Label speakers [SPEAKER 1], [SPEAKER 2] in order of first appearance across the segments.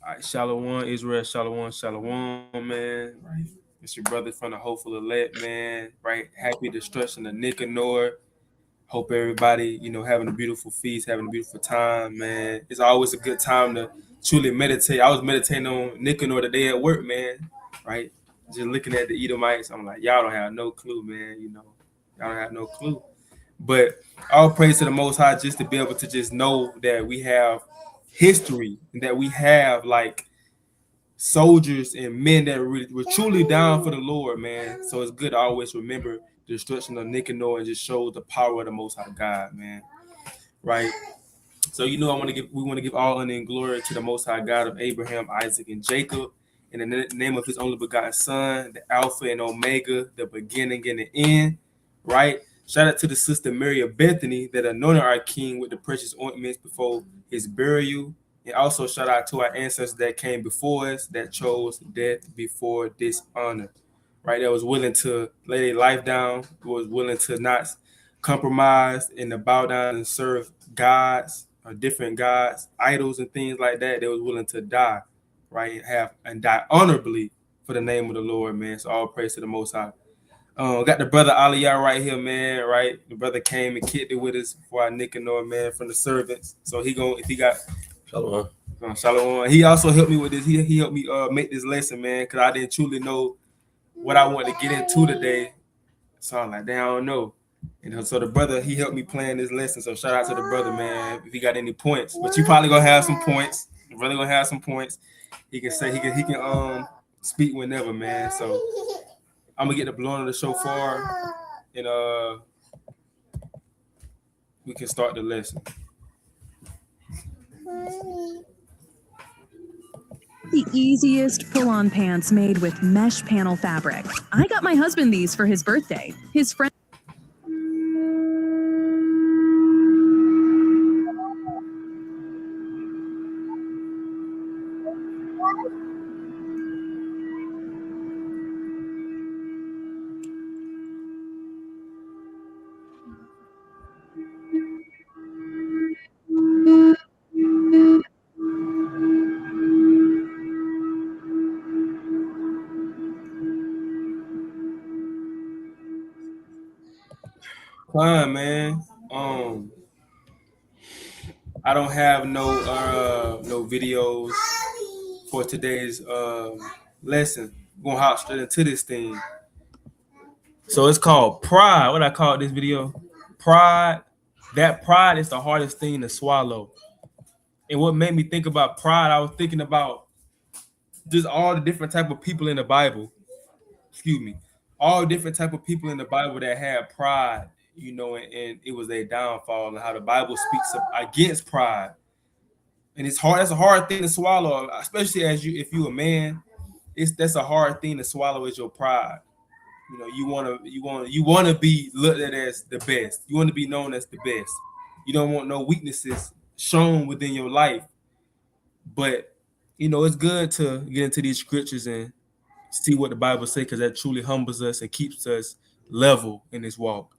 [SPEAKER 1] All right, Shalom, Israel, Shalom, man. Right. It's your brother from the Hopeful Elect, man. Right. Happy destruction of Nicanor. Hope everybody, having a beautiful feast, having a beautiful time, man. It's always a good time to truly meditate. I was meditating on Nicanor today at work, man. Right. Just looking at the Edomites, I'm like, y'all don't have no clue, man. Y'all don't have no clue. But all praise to the Most High just to be able to just know that we have history and that we have like soldiers and men that were truly down for the Lord, man. So it's good to always remember the destruction of Nicanor and just show the power of the Most High God, man. Right. So we want to give all honor and glory to the Most High God of Abraham, Isaac, and Jacob, in the name of His only begotten Son, the Alpha and Omega, the beginning and the end. Right. Shout out to the sister Mary of Bethany that anointed our King with the precious ointments before His burial. And also shout out to our ancestors that came before us that chose death before dishonor, right? That was willing to lay their life down, was willing to not compromise and to bow down and serve gods or different gods, idols and things like that. They was willing to die, right? And die honorably for the name of the Lord, man. So all praise to the Most High. Got the brother Ahlayah right here, man. Right, the brother came and kicked it with us for our Nicanor, man, from the servants. So if he got
[SPEAKER 2] Shalom.
[SPEAKER 1] Shalom. He also helped me with this. He helped me make this lesson, man, because I didn't truly know what I wanted to get into today. So I'm like, damn, I don't know. And so the brother, he helped me plan this lesson. So shout out to the brother, man, if he got any points. But you probably gonna have some points. The brother gonna have some points. He can say he can speak whenever, man. So I'm gonna get the blowing of the shofar and we can start the lesson.
[SPEAKER 3] The easiest pull-on pants made with mesh panel fabric. I got my husband these for his birthday. His friend.
[SPEAKER 1] Fine, man. I don't have no videos for today's lesson. We're gonna hop straight into this thing. So it's called pride. What I call this video? Pride. That pride is the hardest thing to swallow. And what made me think about pride, I was thinking about just all the different type of people in the Bible. Excuse me. All different type of people in the Bible that had pride, and it was their downfall, and how the Bible speaks against pride. And it's hard. That's a hard thing to swallow, especially if you're a man. That's a hard thing to swallow is your pride. You want to be looked at as the best. You want to be known as the best. You don't want no weaknesses shown within your life. But it's good to get into these scriptures and see what the Bible says, because that truly humbles us and keeps us level in this walk.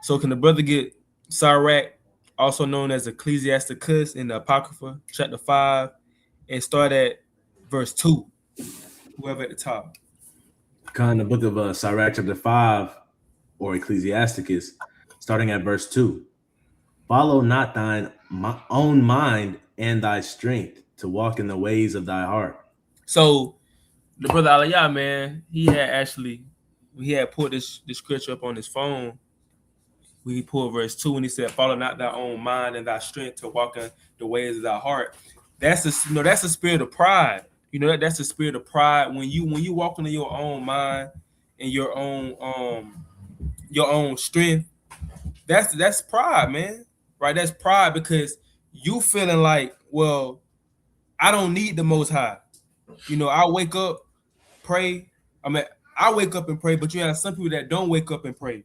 [SPEAKER 1] So can the brother get Sirach, also known as Ecclesiasticus in the Apocrypha, chapter 5, and start at verse 2, whoever at the top.
[SPEAKER 2] The book of Sirach chapter 5, or Ecclesiasticus, starting at verse 2. Follow not thine own mind and thy strength to walk in the ways of thy heart.
[SPEAKER 1] So the brother Ahlayah, man, he had put this scripture up on his phone. We pulled verse 2 and he said, follow not thy own mind and thy strength to walk in the ways of thy heart. That's the spirit of pride. That's the spirit of pride. When you walk into your own mind and your own strength, that's pride, man. Right? That's pride, because you feeling like, well, I don't need the Most High. I wake up, pray. I wake up and pray, but you have some people that don't wake up and pray,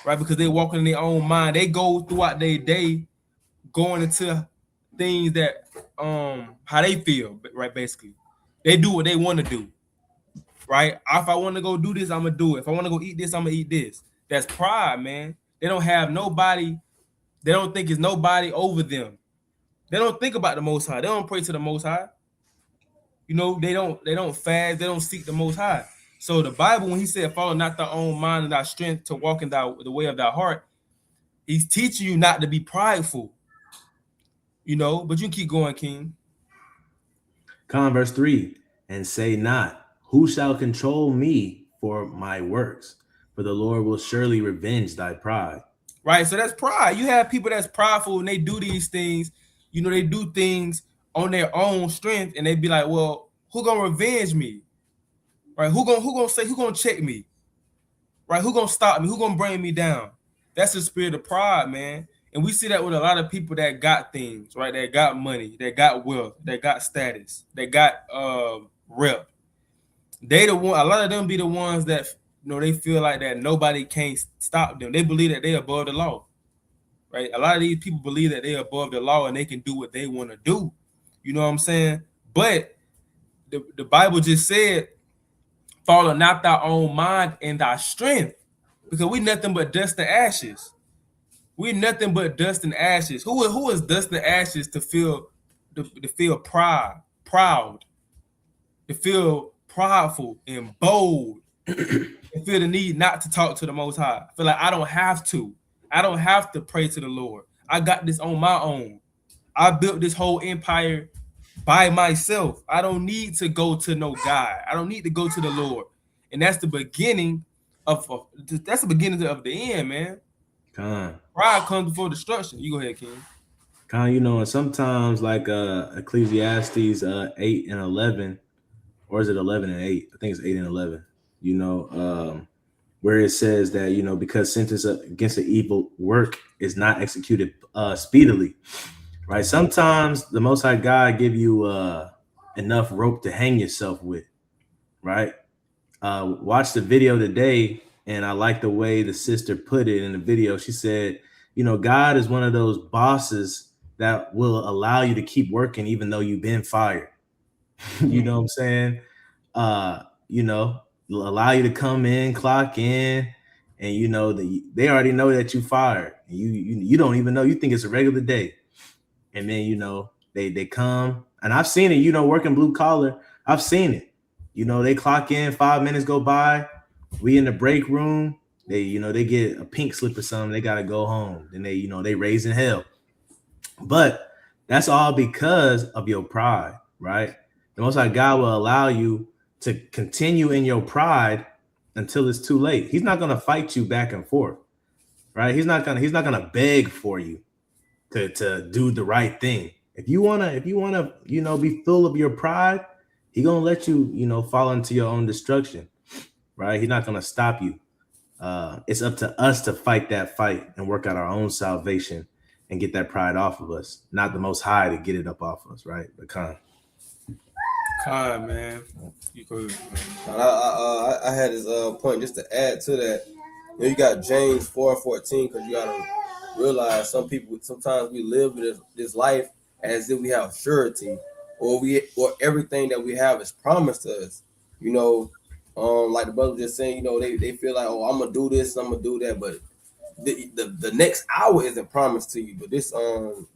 [SPEAKER 1] right? Because they walk in their own mind. They go throughout their day going into things that how they feel, right? Basically, they do what they want to do, right? If I want to go do this, I'm gonna do it. If I want to go eat this, I'm gonna eat this. That's pride, man. They don't have nobody. They don't think it's nobody over them. They don't think about the Most High. They don't pray to the Most High. They don't fast, they don't seek the Most High. So the Bible, when he said, "Follow not thy own mind and thy strength to walk in the way of thy heart," he's teaching you not to be prideful. But you keep going, King.
[SPEAKER 2] Verse 3, and say not, who shall control me for my works? For the Lord will surely revenge thy pride.
[SPEAKER 1] Right, so that's pride. You have people that's prideful and they do these things. They do things on their own strength, and they be like, "Well, who gonna revenge me? Right? Who gonna check me? Right? Who gonna stop me? Who gonna bring me down?" That's the spirit of pride, man. And we see that with a lot of people that got things, right? That got money, that got wealth, that got status, that got rep. They the one. A lot of them be the ones that they feel like that nobody can stop them. They believe that they above the law, right? A lot of these people believe that they're above the law and they can do what they want to do. You know what I'm saying? But the Bible just said, "Follow not thy own mind and thy strength," because we nothing but dust and ashes. We nothing but dust and ashes. Who is dust and ashes to feel proud, to feel prideful and bold, and feel the need not to talk to the Most High. I feel like I don't have to. I don't have to pray to the Lord. I got this on my own. I built this whole empire by myself. I don't need to go to no God. I don't need to go to the Lord. And that's the beginning of the end, man. Pride comes before destruction. You go ahead, King.
[SPEAKER 2] And sometimes like Ecclesiastes 8 and 11, or is it 11 and 8? I think it's 8 and 11. Where it says that because sentence against an evil work is not executed speedily, right? Sometimes the Most High God give you enough rope to hang yourself with, right? Watched the video today, and I like the way the sister put it in the video. She said, God is one of those bosses that will allow you to keep working even though you've been fired. You know what I'm saying? Allow you to come in, clock in, and they already know that you fired. And you don't even know. You think it's a regular day, and then they come, and I've seen it. Working blue collar, I've seen it. They clock in, 5 minutes go by. We in the break room. They get a pink slip or something. They gotta go home. Then they raising hell. But that's all because of your pride, right? The Most High God will allow you to continue in your pride until it's too late. He's not gonna fight you back and forth, right? He's not gonna beg for you to do the right thing. If you wanna, be full of your pride, He gonna let you, fall into your own destruction, right? He's not gonna stop you. It's up to us to fight that fight and work out our own salvation and get that pride off of us, not the Most High to get it up off us, right? But
[SPEAKER 1] Khan, man. You go ahead, man.
[SPEAKER 4] I had this point just to add to that. You got James 4:14, because you gotta realize sometimes we live this life as if we have surety, or everything that we have is promised to us. Like the brother just saying, they feel like, oh, I'm gonna do this, I'm gonna do that, but the next hour isn't promised to you. But this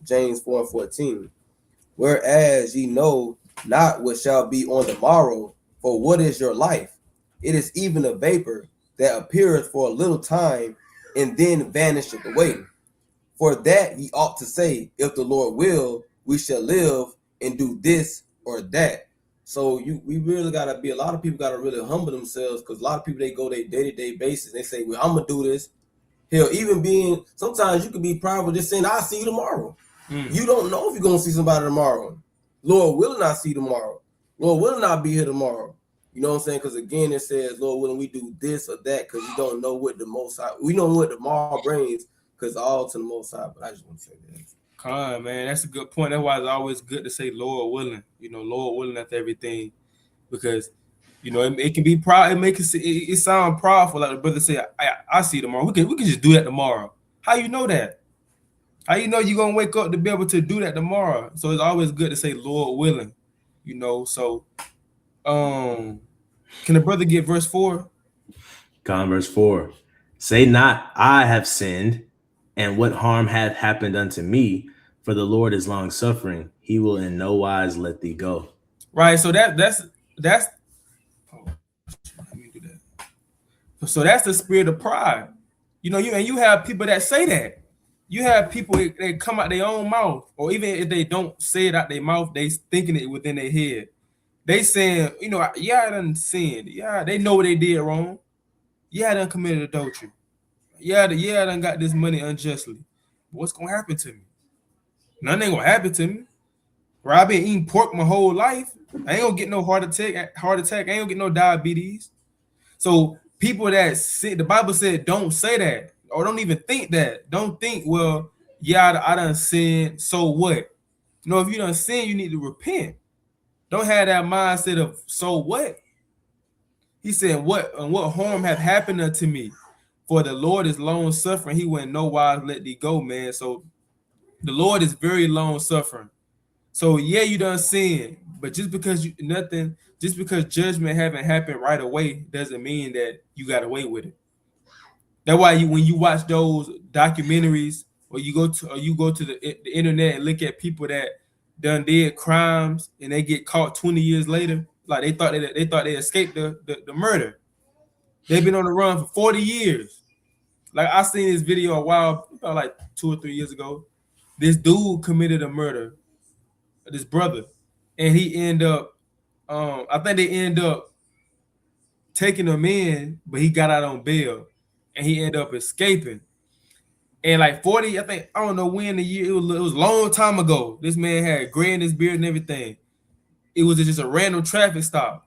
[SPEAKER 4] James 4:14, whereas ye know not what shall be on the morrow, for what is your life? It is even a vapor that appeareth for a little time and then vanisheth away. For that ye ought to say, if the Lord will, we shall live and do this or that. So we really gotta a lot of people gotta really humble themselves, because a lot of people, they go their day-to-day basis. They say, well, I'm gonna do this. Hell, even sometimes you could be prideful just saying, I'll see you tomorrow. You don't know if you're gonna see somebody tomorrow. Lord willing, I see tomorrow. Lord willing, I'll be here tomorrow. You know what I'm saying? Because again, it says, Lord willing, we do this or that, because you don't know what the Most High, we know what tomorrow brings, because all to the Most High. But I just want to say that.
[SPEAKER 1] Khan, man, that's a good point. That's why it's always good to say Lord willing. Lord willing after everything, because it can be proud. It makes it sound proudful, like the brother say, I see tomorrow. We can just do that tomorrow. How you know that? How you know you're gonna wake up to be able to do that tomorrow? So it's always good to say Lord willing. So can the brother get verse 4?
[SPEAKER 2] Verse 4. Say not, I have sinned, and what harm hath happened unto me? For the Lord is long suffering; He will in no wise let thee go.
[SPEAKER 1] right? So that's oh, let me do that. So that's the spirit of pride. You have people that say that. You have people that come out their own mouth, or even if they don't say it out their mouth, they thinking it within their head. They saying, yeah, I done sinned. Yeah, they know what they did wrong. Yeah, I done committed adultery. Yeah, I done got this money unjustly. What's gonna happen to me? Nothing ain't gonna happen to me. Where I've been eating pork my whole life, I ain't gonna get no heart attack. I ain't gonna get no diabetes. So people that the Bible said don't say that, or don't even think that. Don't think, well, yeah, I done sinned. So what? If you done sin, you need to repent. Don't have that mindset of so what. He said, what harm have happened unto me? For the Lord is long suffering. He went no wise let thee go, man. So the Lord is very long suffering. So yeah, you done sin, but just because just because judgment haven't happened right away doesn't mean that you got away with it. That's why when you watch those documentaries, or you go to the internet and look at people that done did crimes and they get caught 20 years later, like they thought they escaped the murder. They've been on the run for 40 years. Like I seen this video a while, about like 2 or 3 years ago. This dude committed a murder, this brother, and he ended up, I think they end up taking him in, but he got out on bail, and he ended up escaping. And like 40, I don't know when the year, it was a long time ago. This man had gray in his beard and everything. It was just a random traffic stop,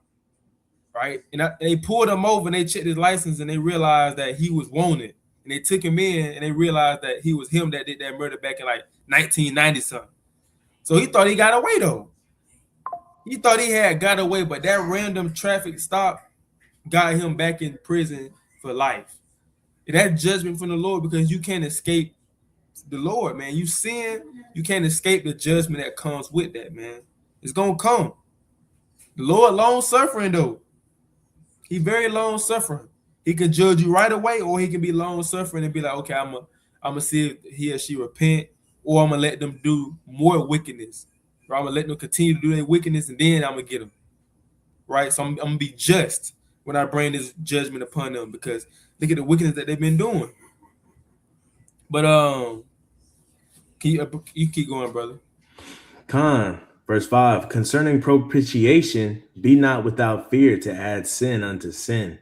[SPEAKER 1] right? And they pulled him over and they checked his license and they realized that he was wanted. And they took him in and they realized that he was him that did that murder back in like 1990 something. So he thought he got away though. He thought he had got away, but that random traffic stop got him back in prison for life. And that judgment from the Lord, because you can't escape the Lord, man. You sin, you can't escape the judgment that comes with that, man. It's gonna come. The Lord long suffering though. He very long suffering. He can judge you right away, or he can be long suffering and be like, okay, I'm gonna see if he or she repent, or I'm gonna let them do more wickedness. Or I'm gonna let them continue to do their wickedness, and then I'm gonna get them. Right? So I'm gonna be just when I bring this judgment upon them, because look at the wickedness that they've been doing. But you keep going, brother.
[SPEAKER 2] Verse 5, concerning propitiation, be not without fear to add sin unto sin,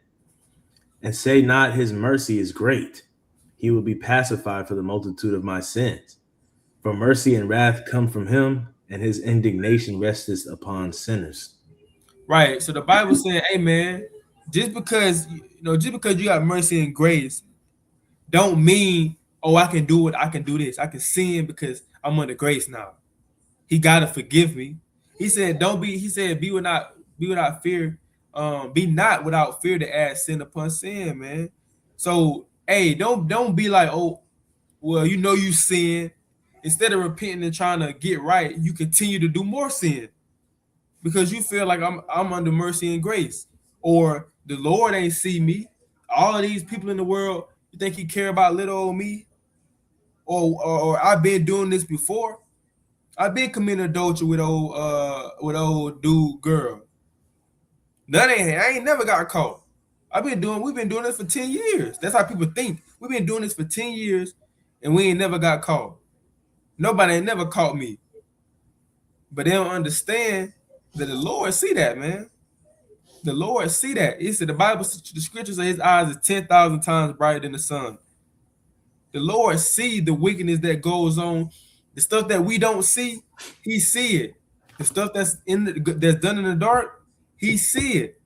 [SPEAKER 2] and say not his mercy is great. He will be pacified for the multitude of my sins. For mercy and wrath come from him, and his indignation resteth upon sinners.
[SPEAKER 1] Right. So the Bible said, hey man, just because you got mercy and grace, don't mean, oh, I can do it, I can do this, I can sin because I'm under grace now. He gotta forgive me. He said, be without fear, be not without fear to add sin upon sin, man. So hey, don't be like, oh, well, you sin. Instead of repenting and trying to get right, you continue to do more sin because you feel like I'm under mercy and grace, or the Lord ain't see me. All of these people in the world, you think he care about little old me? Or I've been doing this before. I've been committing adultery with old dude girl. I ain't never got caught. We've been doing this for 10 years. That's how people think. We've been doing this for 10 years and we ain't never got caught. Nobody ain't never caught me. But they don't understand that the Lord see that, man. The Lord see that. It said the Bible, the scriptures say his eyes is 10,000 times brighter than the sun. The Lord see the wickedness that goes on. The stuff that we don't see, he see it. The stuff that's done in the dark, he see it.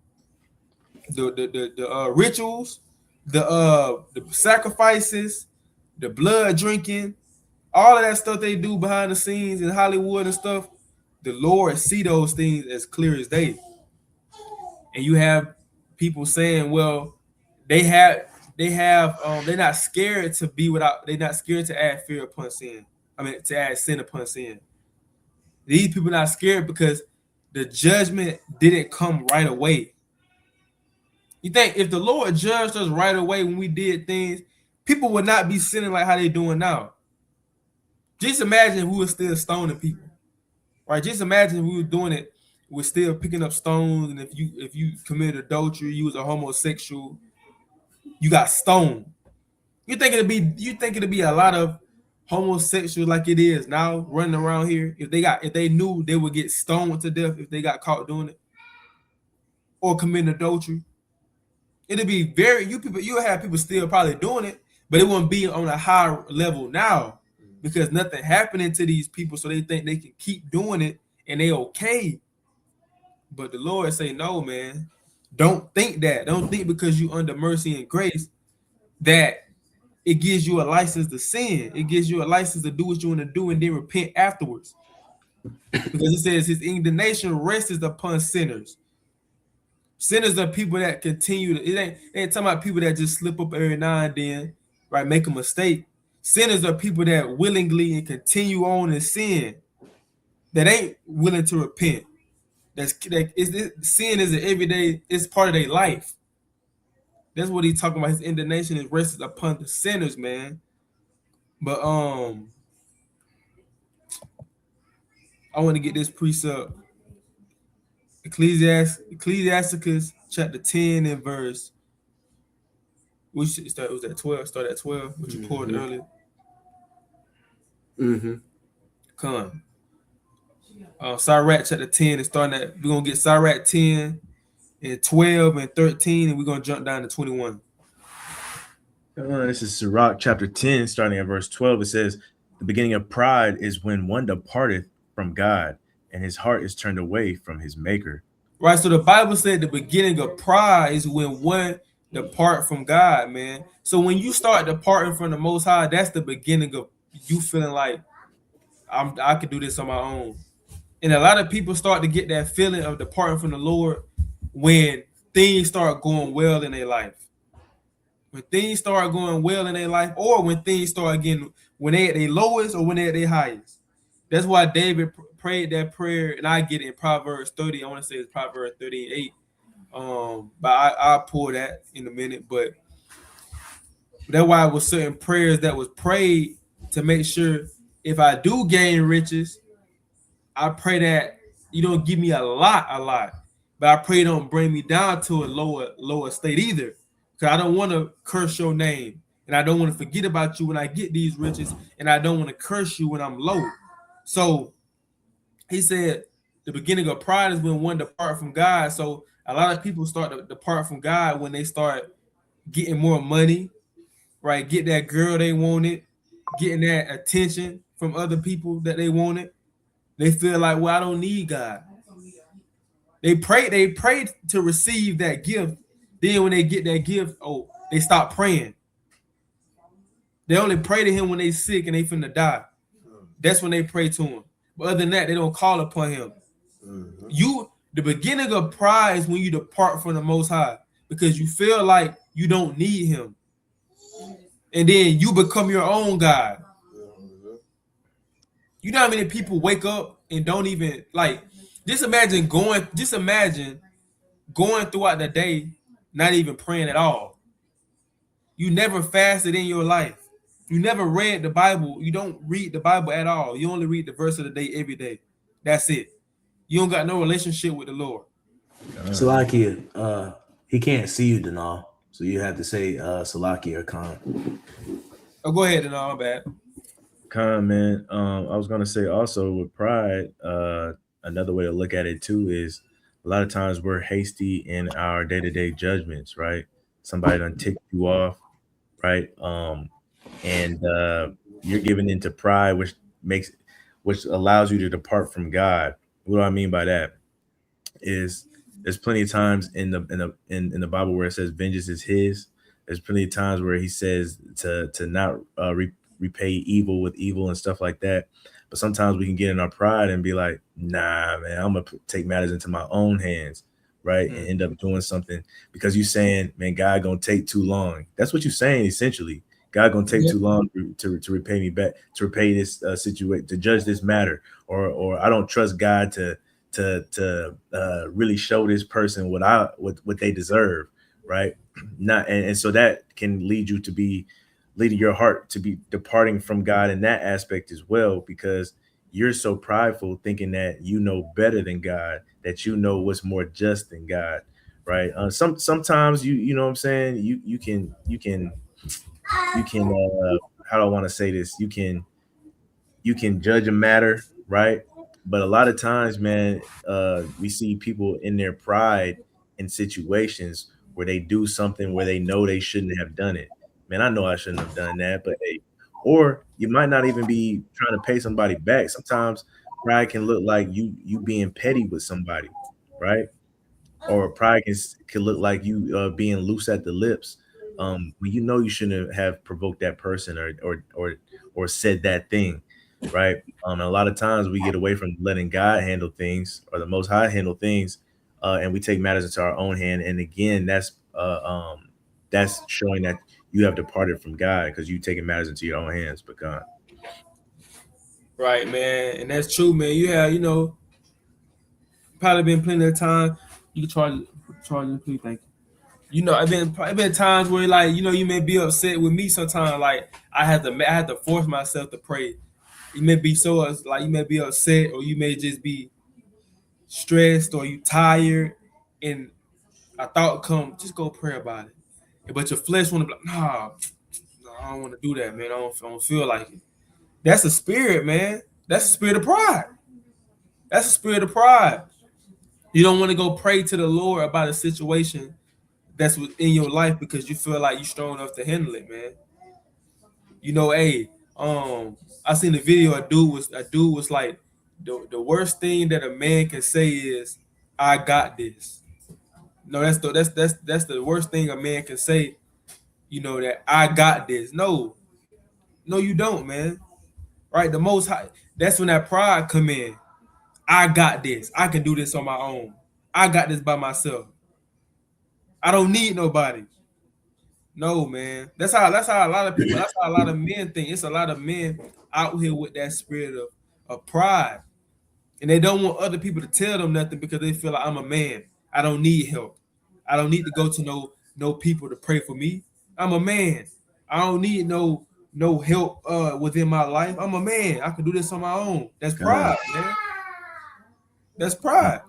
[SPEAKER 1] The rituals, the sacrifices, the blood drinking, all of that stuff they do behind the scenes in Hollywood and stuff. The Lord see those things as clear as day. And you have people saying, well, they're not scared to be without, they're not scared to add fear upon sin. To add sin upon sin. These people not scared because the judgment didn't come right away. You think if the Lord judged us right away when we did things, people would not be sinning like how they doing now. Just imagine if we were still stoning people. Right? Just imagine if we were doing it we're still picking up stones, and if you commit adultery, you was a homosexual, you got stoned. You think it'd be a lot of homosexuals like it is now running around here if they knew they would get stoned to death if they got caught doing it or committing adultery. It'd be very you'll have people still probably doing it, but it wouldn't be on a high level now because nothing happening to these people, so they think they can keep doing it and they okay. But the Lord say, no, man. Don't think that. Don't think because you under mercy and grace that it gives you a license to sin. It gives you a license to do what you want to do and then repent afterwards. Because it says his indignation rests upon sinners. Sinners are people that continue to, it ain't talking about people that just slip up every now and then, right? Make a mistake. Sinners are people that willingly and continue on in sin, that ain't willing to repent. Sin is an everyday, it's part of their life. That's what he's talking about. His indignation is rested upon the sinners, man. But I want to get this precept. Ecclesiasticus chapter 10 and verse. We should start. Was that 12? Start at 12, which you pulled earlier. Come. Sirach chapter 10 is starting at. We're gonna get Sirach 10 and 12 and 13, and we're gonna jump down to 21.
[SPEAKER 2] This is Sirach chapter 10, starting at verse 12. It says, "The beginning of pride is when one departeth from God, and his heart is turned away from his maker."
[SPEAKER 1] Right. So the Bible said the beginning of pride is when one depart from God, man. So when you start departing from the Most High, that's the beginning of you feeling like I could do this on my own. And a lot of people start to get that feeling of departing from the Lord when things start going well in their life. When things start going well in their life, or when things start getting, when they at their lowest or when they at their highest. That's why David prayed that prayer, and I get it in Proverbs 30. I want to say it's Proverbs 38. But I'll pull that in a minute. But that's why it was certain prayers that was prayed to make sure if I do gain riches, I pray that you don't give me a lot, but I pray you don't bring me down to a lower state either. Because I don't want to curse your name, and I don't want to forget about you when I get these riches, and I don't want to curse you when I'm low. So he said the beginning of pride is when one depart from God. So a lot of people start to depart from God when they start getting more money, right? Get that girl they wanted, getting that attention from other people that they wanted. They feel like, well, I don't need God. They pray to receive that gift. Then when they get that gift, they stop praying. They only pray to him when they sick and they finna die. That's when they pray to him. But other than that, they don't call upon him. The beginning of pride is when you depart from the Most High because you feel like you don't need him. And then you become your own God. You know how many people wake up and don't even just imagine going throughout the day, not even praying at all. You never fasted in your life. You never read the Bible. You don't read the Bible at all. You only read the verse of the day every day. That's it. You don't got no relationship with the Lord.
[SPEAKER 2] Salakia, he can't see you, Denal. So you have to say Salakia or Khan.
[SPEAKER 1] Oh, go ahead, Denal. My bad.
[SPEAKER 2] Khan, man. I was gonna say also with pride, another way to look at it too is a lot of times we're hasty in our day-to-day judgments, right? Somebody done ticked you off, right? And you're giving into pride, which allows you to depart from God. What do I mean by that? Is there's plenty of times in the Bible where it says vengeance is his. There's plenty of times where he says to not repay evil with evil and stuff like that. But sometimes we can get in our pride and be like, nah, man, I'm gonna take matters into my own hands, right? And end up doing something because you're saying, man, God gonna take too long. That's what you're saying essentially. God gonna take too long to repay me back, to repay this situation, to judge this matter, or I don't trust God to really show this person what they deserve, right? And so that can lead you to be leading your heart to be departing from God in that aspect as well, because you're so prideful, thinking that you know better than God, that you know what's more just than God, right? Sometimes you know what I'm saying. You can how do I want to say this? You can judge a matter, right? But a lot of times, man, we see people in their pride in situations where they do something where they know they shouldn't have done it. Man, I know I shouldn't have done that, but hey, or you might not even be trying to pay somebody back. Sometimes pride can look like you being petty with somebody, right? Or pride can look like you being loose at the lips when you know you shouldn't have provoked that person or said that thing, right? A lot of times we get away from letting God handle things or the Most High handle things, and we take matters into our own hand. And again, that's showing that you have departed from God because you taking matters into your own hands. But God,
[SPEAKER 1] Right, man, and that's true, man. You have, probably been plenty of time. You can charge them, please, thank you. I've been times where like you may be upset with me sometimes. Like I had to force myself to pray. You may be so like you may be upset, or you may just be stressed, or you tired, and a thought come, just go pray about it. But your flesh want to be like, nah, no, I don't want to do that, man. I don't feel like it. That's a spirit, man. That's a spirit of pride. That's a spirit of pride. You don't want to go pray to the Lord about a situation that's within your life because you feel like you're strong enough to handle it, man. Hey, I seen the video. A dude was like, the worst thing that a man can say is, "I got this." No, that's the worst thing a man can say. That I got this. No, no, you don't, man. Right? The most high. That's when that pride come in. I got this. I can do this on my own. I got this by myself. I don't need nobody. No, man. That's how a lot of people, that's how a lot of men think. It's a lot of men out here with that spirit of pride. And they don't want other people to tell them nothing because they feel like I'm a man. I don't need help. I don't need to go to no people to pray for me. I'm a man. I don't need no help within my life. I'm a man. I can do this on my own. That's
[SPEAKER 2] God,
[SPEAKER 1] pride, man. That's pride.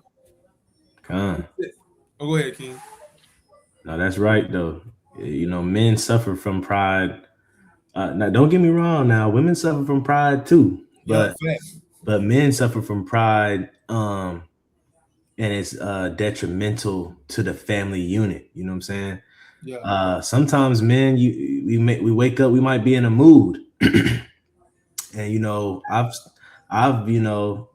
[SPEAKER 2] God.
[SPEAKER 1] Oh, go ahead, King.
[SPEAKER 2] No, that's right though. Men suffer from pride. Now, don't get me wrong. Now, women suffer from pride too,
[SPEAKER 1] Yeah,
[SPEAKER 2] but
[SPEAKER 1] fact.
[SPEAKER 2] men suffer from pride, and it's detrimental to the family unit. You know what I'm saying?
[SPEAKER 1] Yeah,
[SPEAKER 2] Sometimes men, we wake up, we might be in a mood, and I've you know,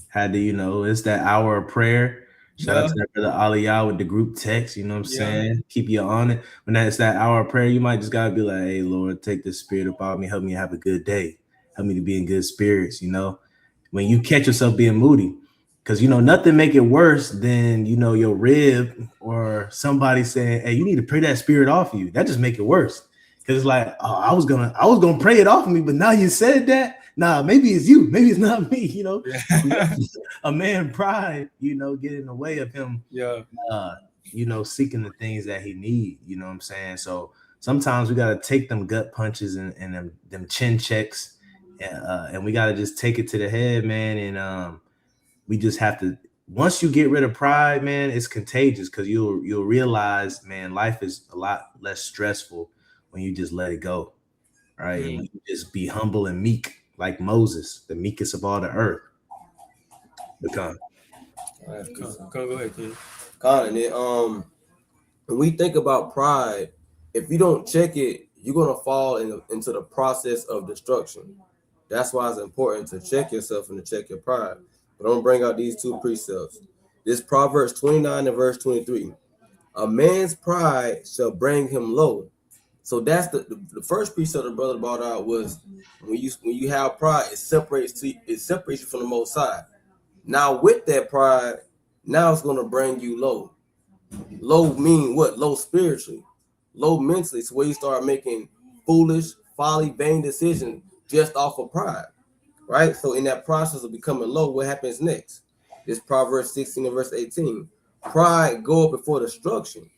[SPEAKER 2] had to, it's that hour of prayer. Shout out
[SPEAKER 1] yeah,
[SPEAKER 2] to that brother Ahlayah with the group text, you know what I'm
[SPEAKER 1] yeah,
[SPEAKER 2] saying? Keep you on it. When that's that hour of prayer, you might just gotta be like, hey Lord, take this spirit about me, help me have a good day, help me to be in good spirits. When you catch yourself being moody. Because nothing make it worse than your rib or somebody saying, hey, you need to pray that spirit off of you. That just make it worse. Because it's like, oh, I was gonna pray it off of me, but now you said that. Nah, maybe it's you, maybe it's not me.
[SPEAKER 1] yeah,
[SPEAKER 2] A man pride, get in the way of him
[SPEAKER 1] yeah.
[SPEAKER 2] seeking the things that he need, you know what I'm saying? So sometimes we gotta take them gut punches and them chin checks, and we gotta just take it to the head, man. And we just have to, once you get rid of pride, man, it's contagious because you'll realize, man, life is a lot less stressful when you just let it go. Right. And
[SPEAKER 1] Mm.
[SPEAKER 2] when you just be humble and meek, like Moses, the meekest of all the earth. Become.
[SPEAKER 4] All right,
[SPEAKER 1] Go ahead, King.
[SPEAKER 4] Colin, when we think about pride, if you don't check it, you're gonna fall into the process of destruction. That's why it's important to check yourself and to check your pride. But I'm gonna bring out these two precepts. This Proverbs 29 and verse 23. A man's pride shall bring him low. So that's the first precept the brother brought out was when you have pride, it separates you from the Most High. Now with that pride, now it's gonna bring you low. Low mean what? Low spiritually, low mentally. So where you start making foolish, folly, vain decisions just off of pride, right? So in that process of becoming low, what happens next? This Proverbs 16 and verse 18. Pride go up before destruction.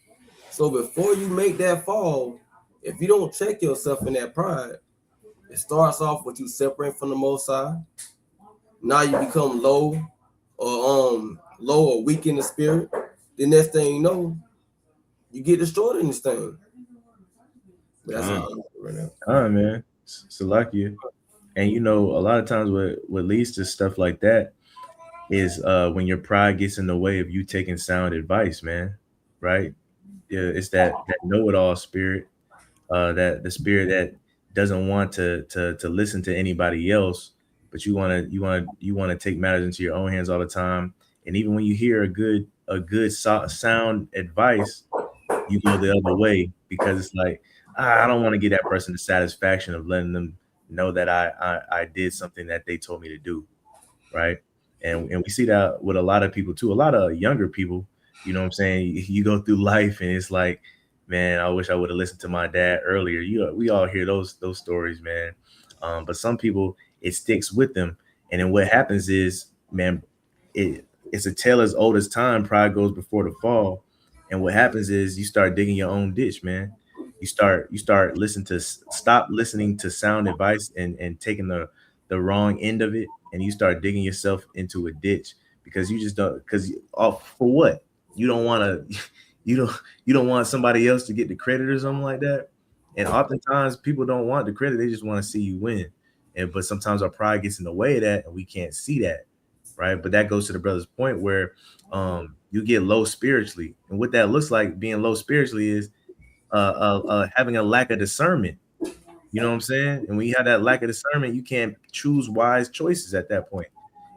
[SPEAKER 4] So before you make that fall, if you don't check yourself in that pride, It starts off with you separating from the Most High. Now you become low or weak in the spirit. The next thing you know, you get destroyed in this thing. But that's
[SPEAKER 2] Con,
[SPEAKER 4] all right now.
[SPEAKER 2] man. Salakia. And you know, a lot of times what leads to stuff like that is when your pride gets in the way of you taking sound advice, man. Right? Yeah, it's that know-it-all spirit, that the spirit that doesn't want to listen to anybody else, but you want to take matters into your own hands all the time. And even when you hear a good sound advice, you go the other way because it's like, I don't want to give that person the satisfaction of letting them know that I did something that they told me to do, right? And we see that with a lot of people too, a lot of younger people. You know what I'm saying? You go through life and it's like, man, I wish I would have listened to my dad earlier. We all hear those stories, man. But some people, it sticks with them, and then what happens is, man, it's a tale as old as time. Pride goes before the fall, and what happens is you start digging your own ditch, man. You start listening to stop listening to sound advice and taking the wrong end of it, and you start digging yourself into a ditch because you just don't, because for what, you don't want to you don't want somebody else to get the credit or something like that. And oftentimes people don't want the credit, they just want to see you win. And but sometimes our pride gets in the way of that and we can't see that, right? But that goes to the brother's point where you get low spiritually, and what that looks like being low spiritually is having a lack of discernment. You know what I'm saying? And when you have that lack of discernment, you can't choose wise choices at that point.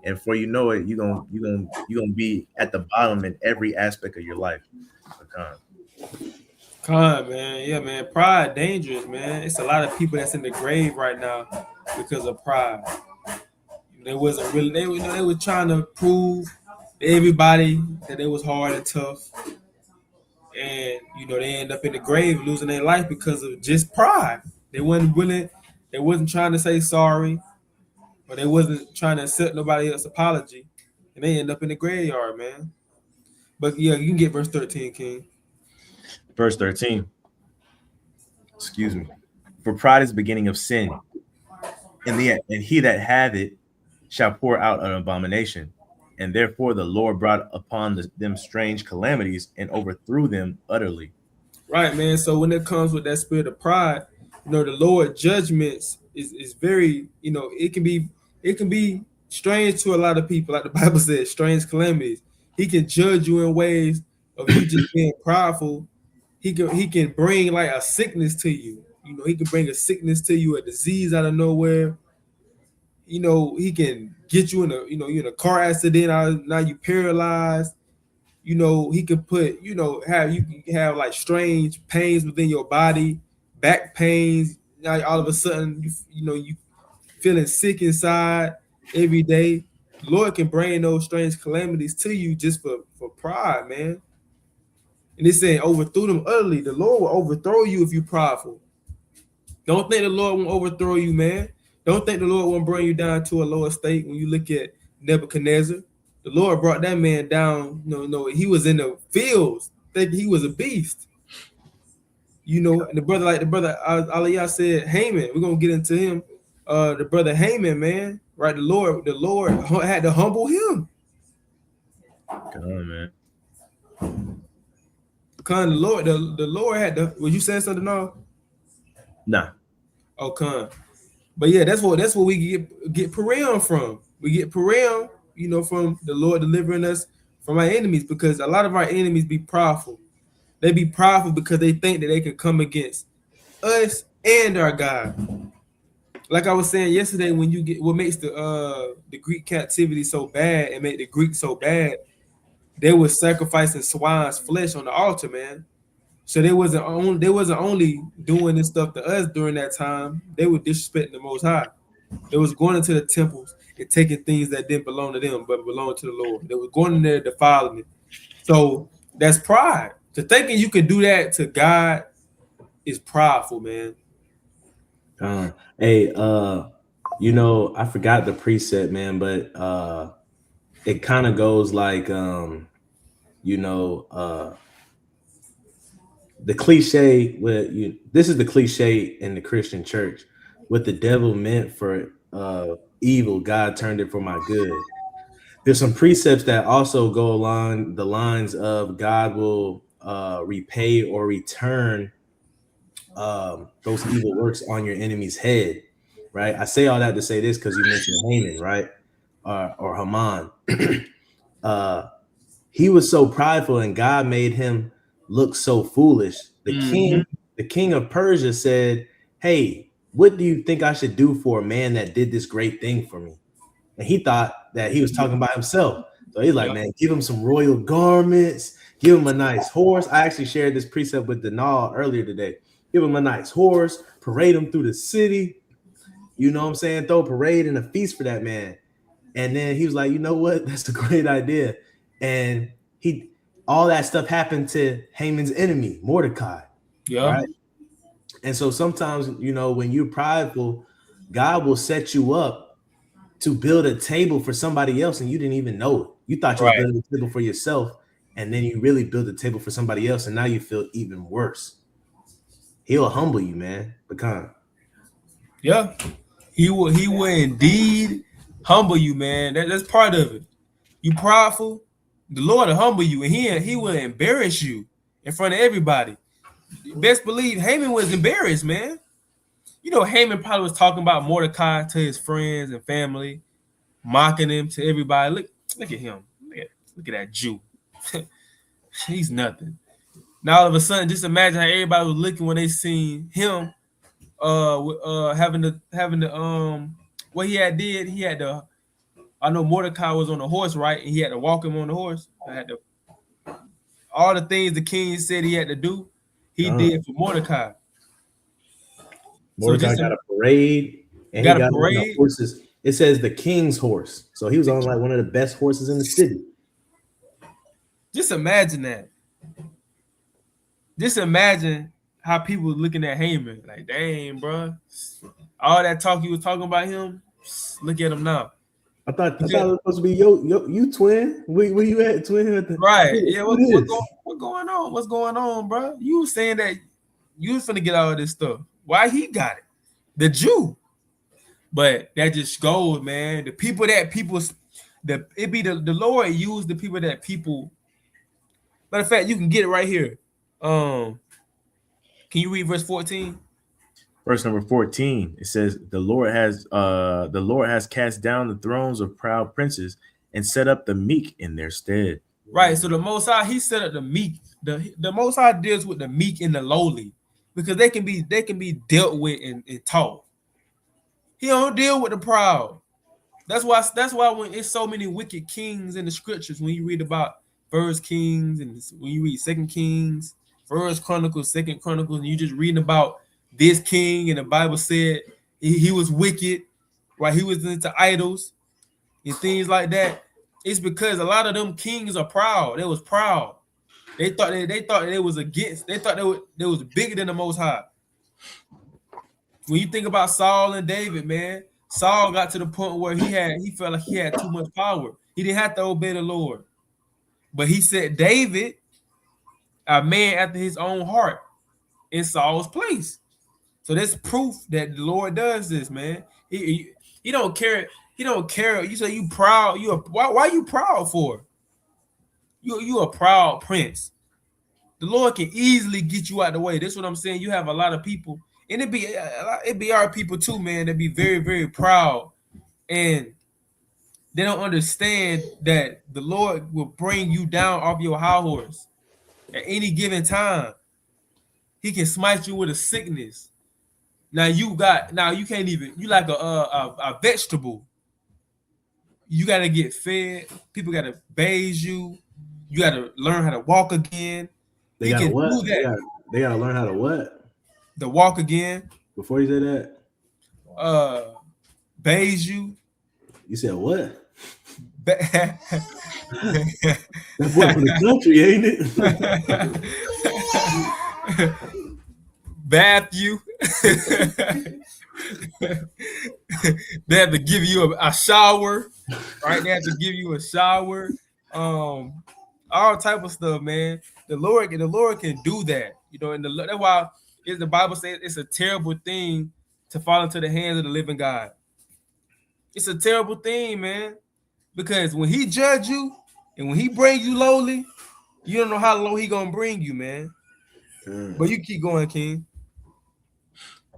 [SPEAKER 2] And before you know it, you're gonna be at the bottom in every aspect of your life. Okay.
[SPEAKER 1] Con, man. Yeah, man. Pride dangerous, man. It's a lot of people that's in the grave right now because of pride. They wasn't really they were trying to prove to everybody that they was hard and tough. And they end up in the grave losing their life because of just pride. They wasn't willing, they wasn't trying to say sorry, or they wasn't trying to accept nobody else's apology. And they end up in the graveyard, man. But yeah, you can get verse 13, King.
[SPEAKER 2] Verse 13. Excuse me. For pride is the beginning of sin, and he that hath it shall pour out an abomination. And therefore the Lord brought upon them strange calamities and overthrew them utterly.
[SPEAKER 1] Right, man. So when it comes with that spirit of pride, the Lord judgments is very, it can be strange to a lot of people, like the Bible says, strange calamities. He can judge you in ways of you just being prideful. He can bring like a sickness to you. He can bring a sickness to you, a disease out of nowhere. He can get you in a car accident. Now you paralyzed. He could put, you can have like strange pains within your body, back pains. Now all of a sudden you feeling sick inside every day. The Lord can bring those strange calamities to you just for pride, man. And it's saying overthrew them utterly. The Lord will overthrow you if you're prideful. Don't think the Lord won't overthrow you, man. Don't think the Lord won't bring you down to a lower state. When you look at Nebuchadnezzar, the Lord brought that man down. No, he was in the fields thinking he was a beast. And the brother Ahlayah said, Haman, we're gonna get into him. The brother Haman, man, right? The Lord had to humble him.
[SPEAKER 2] Come on, man.
[SPEAKER 1] Because the Lord had to. Was you saying something now?
[SPEAKER 2] Nah.
[SPEAKER 1] Oh, con. But yeah, that's what we get Purim from. We get Purim, from the Lord delivering us from our enemies, because a lot of our enemies be prideful. They be prideful because they think that they can come against us and our God. Like I was saying yesterday, when you get what makes the Greek captivity so bad and make the Greeks so bad, they were sacrificing swine's flesh on the altar, man. So they wasn't only doing this stuff to us during that time. They were disrespecting the Most High. They was going into the temples and taking things that didn't belong to them, but belonged to the Lord. They were going in there defiling it. So that's pride. To thinking you can do that to God is prideful, man.
[SPEAKER 2] Hey, I forgot the preset, man, but it kind of goes like you know, the cliche with you. This is the cliche in the Christian church, What the devil meant for evil, God turned it for my good. There's some precepts that also go along the lines of God will repay or return those evil works on your enemy's head, right? I say all that to say this because you mentioned Haman, right? Or Haman. uh, he was so prideful, and God made him look so foolish. The king of Persia said, "Hey, what do you think I should do for a man that did this great thing for me?" And he thought that he was talking about himself. So he's like,
[SPEAKER 1] Yep.
[SPEAKER 2] man, give him some royal garments, give him a nice horse. I actually shared this precept with Denal earlier today. Give him a nice horse, parade him through the city. You know what I'm saying? Throw a parade and a feast for that man. And then he was like, you know what? That's a great idea. And all that stuff happened to Haman's enemy, Mordecai.
[SPEAKER 1] Yeah.
[SPEAKER 2] Right. And so sometimes, when you're prideful, God will set you up to build a table for somebody else and you didn't even know it. You thought you were
[SPEAKER 1] Right.
[SPEAKER 2] building a table for yourself, and then you really build a table for somebody else, and now you feel even worse. He'll humble you, man. Pecan.
[SPEAKER 1] Yeah. He will indeed humble you, man. That's part of it. You prideful, the Lord will humble you, and he will embarrass you in front of everybody. Best believe Haman was embarrassed, man. Haman probably was talking about Mordecai to his friends and family, mocking him to everybody. Look at him. Look at that Jew. He's nothing. Now all of a sudden, just imagine how everybody was looking when they seen him having the what he had did. He had to, I know Mordecai was on the horse, right? And he had to walk him on the horse. All the things the king said he had to do, he did for Mordecai.
[SPEAKER 2] Mordecai got a parade, and he got on the horses. It says the king's horse. So he was on like one of the best horses in the city.
[SPEAKER 1] Just imagine that. Just imagine how people were looking at Haman. Like, dang, bro. All that talk you was talking about him, look at him now.
[SPEAKER 2] I thought it was supposed to be you twin. Where you at, twin?
[SPEAKER 1] Right. Yeah, what's going on? What's going on, bro? You saying that you was finna get all of this stuff. Why he got it? The Jew. But that just goes, man. The people that the Lord used the people that people. Matter of fact, you can get it right here. Can you read verse 14?
[SPEAKER 5] Verse number 14. It says, the Lord has cast down the thrones of proud princes and set up the meek in their stead.
[SPEAKER 1] Right. So the Most High, he set up the meek. The Most High deals with the meek and the lowly because they can be dealt with and taught. He don't deal with the proud. That's why when it's so many wicked kings in the scriptures, when you read about First Kings and when you read Second Kings, First Chronicles, Second Chronicles, and you just reading about this king, and the Bible said he was wicked, right? He was into idols and things like that. It's because a lot of them kings are proud. They was proud. They thought they was against. They thought they was bigger than the Most High. When you think about Saul and David, man, Saul got to the point where he felt like he had too much power. He didn't have to obey the Lord, but he set David, a man after his own heart, in Saul's place. So that's proof that the Lord does this, man. He don't care. He don't care. You say you proud. Why you proud for? You a proud prince. The Lord can easily get you out the way. That's what I'm saying. You have a lot of people, and it be our people too, man. That be very, very proud, and they don't understand that the Lord will bring you down off your high horse at any given time. He can smite you with a sickness. Now you can't even. You like a vegetable. You got to get fed. People got to bathe you. You got to learn how to walk again.
[SPEAKER 2] They got to what? They got to learn how to what?
[SPEAKER 1] To walk again.
[SPEAKER 2] Before you say that,
[SPEAKER 1] bathe you.
[SPEAKER 2] You said what? That boy from the country, ain't
[SPEAKER 1] it? Bath you. They have to give you a shower, right? They have to give you a shower. All type of stuff, man. The Lord can do that, and that's why the Bible says it's a terrible thing to fall into the hands of the living God. It's a terrible thing, man. Because when he judge you and when he bring you lowly, you don't know how low he gonna bring you, man. But you keep going, King.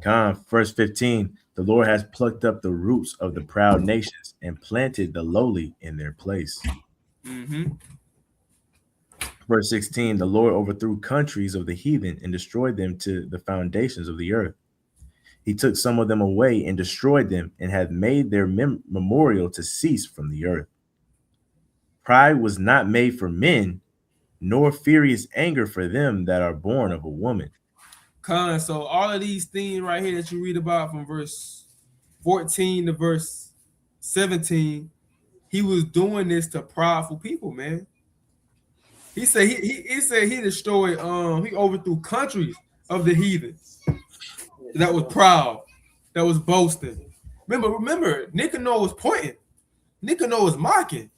[SPEAKER 5] Verse 15, the Lord has plucked up the roots of the proud nations and planted the lowly in their place.
[SPEAKER 1] Mm-hmm.
[SPEAKER 5] Verse 16, the Lord overthrew countries of the heathen and destroyed them to the foundations of the earth. He took some of them away and destroyed them and had made their memorial to cease from the earth. Pride was not made for men, nor furious anger for them that are born of a woman.
[SPEAKER 1] So all of these things right here that you read about from verse 14 to verse 17, he was doing this to prideful people, man. He said he destroyed, he overthrew countries of the heathen that was proud, that was boasting. Remember, Nicanor was pointing. Nicanor was mocking.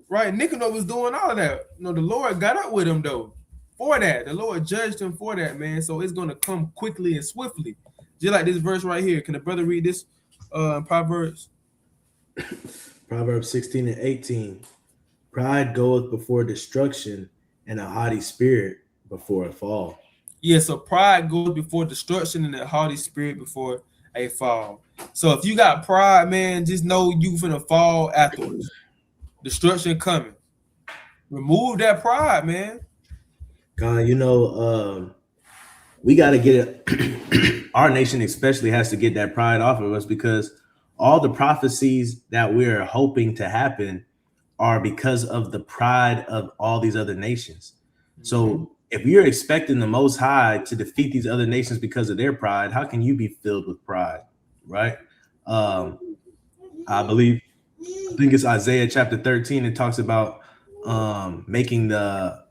[SPEAKER 1] Right? Nicanor was doing all of that. The Lord got up with him though. For that. The Lord judged him for that, man. So it's gonna come quickly and swiftly. Just like this verse right here. Can the brother read this Proverbs?
[SPEAKER 2] Proverbs 16 and 18. Pride goeth before destruction, and a haughty spirit before a fall.
[SPEAKER 1] Yeah, so pride goes before destruction and a haughty spirit before a fall. So if you got pride, man, just know you finna fall afterwards. Destruction coming. Remove that pride, man.
[SPEAKER 2] God, we got to get it. Our nation especially has to get that pride off of us, because all the prophecies that we're hoping to happen are because of the pride of all these other nations. So if you're expecting the Most High to defeat these other nations because of their pride, how can you be filled with pride, right? I think it's Isaiah chapter 13. It talks about making the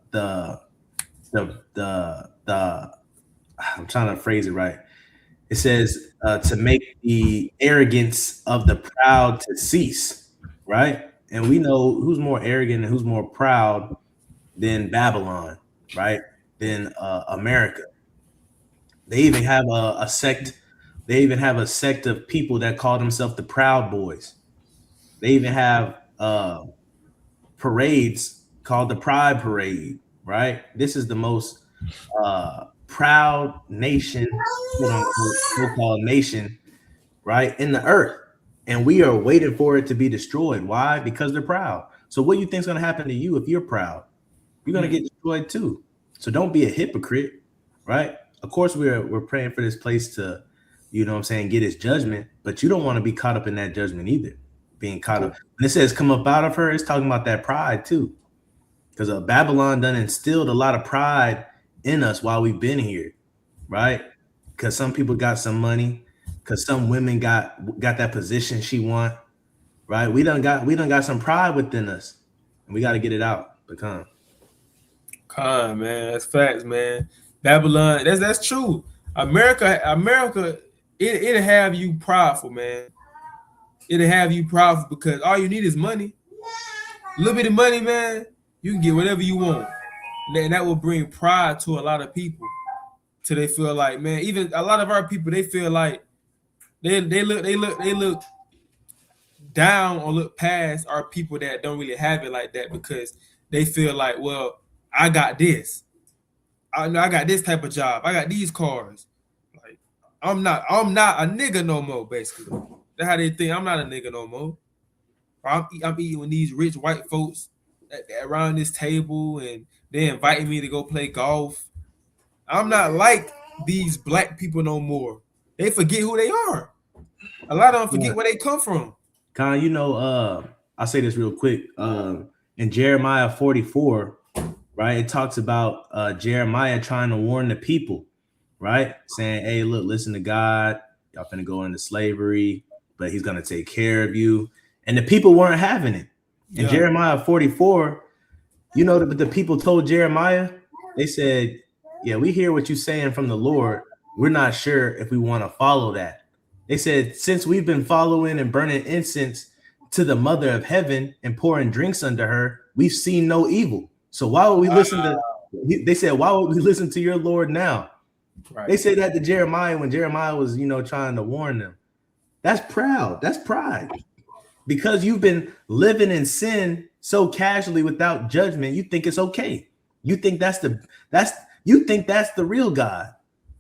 [SPEAKER 2] I'm trying to phrase it right. It says to make the arrogance of the proud to cease, right? And we know who's more arrogant and who's more proud than Babylon, right? Than America. They even have a sect. They even have a sect of people that call themselves the Proud Boys. They even have parades called the Pride Parade, right? This is the most proud nation, quote unquote, so-called nation, right, in the earth. And we are waiting for it to be destroyed. Why? Because they're proud. So what do you think is going to happen to you if you're proud? You're going to get destroyed too. So don't be a hypocrite, right? Of course, we're praying for this place to, get his judgment, but you don't want to be caught up in that judgment either. Being caught up. When it says come up out of her, it's talking about that pride too. Because Babylon done instilled a lot of pride in us while we've been here, right? Because some people got some money, because some women got that position she want, right? We done got some pride within us, and we got to get it out. Become.
[SPEAKER 1] Con, man, that's facts, man. Babylon, that's true. America, it'll have you prideful, man. It'll have you prideful because all you need is money. A little bit of money, man, you can get whatever you want. And that will bring pride to a lot of people. Till they feel like, man, even a lot of our people, they feel like they look down or look past our people that don't really have it like that, because they feel like, well, I got this. I got this type of job. I got these cars. Like I'm not a nigga no more, basically. That's how they think. I'm not a nigga no more. I'm eating with these rich white folks around this table, and they inviting me to go play golf. I'm not like these black people no more. They forget who they are. A lot of them forget where they come from.
[SPEAKER 2] Con, I'll say this real quick. In Jeremiah 44, right, it talks about Jeremiah trying to warn the people, right? Saying, hey, look, listen to God. Y'all finna go into slavery, but he's going to take care of you. And the people weren't having it. In Jeremiah 44, the people told Jeremiah, they said, yeah, we hear what you're saying from the Lord. We're not sure if we want to follow that. They said, since we've been following and burning incense to the mother of heaven and pouring drinks unto her, we've seen no evil. So why would we listen to, they said, why would we listen to your Lord now?
[SPEAKER 1] Right.
[SPEAKER 2] They said that to Jeremiah when Jeremiah was, trying to warn them. That's proud. That's pride. Because you've been living in sin so casually without judgment, you think it's okay. You think that's the real God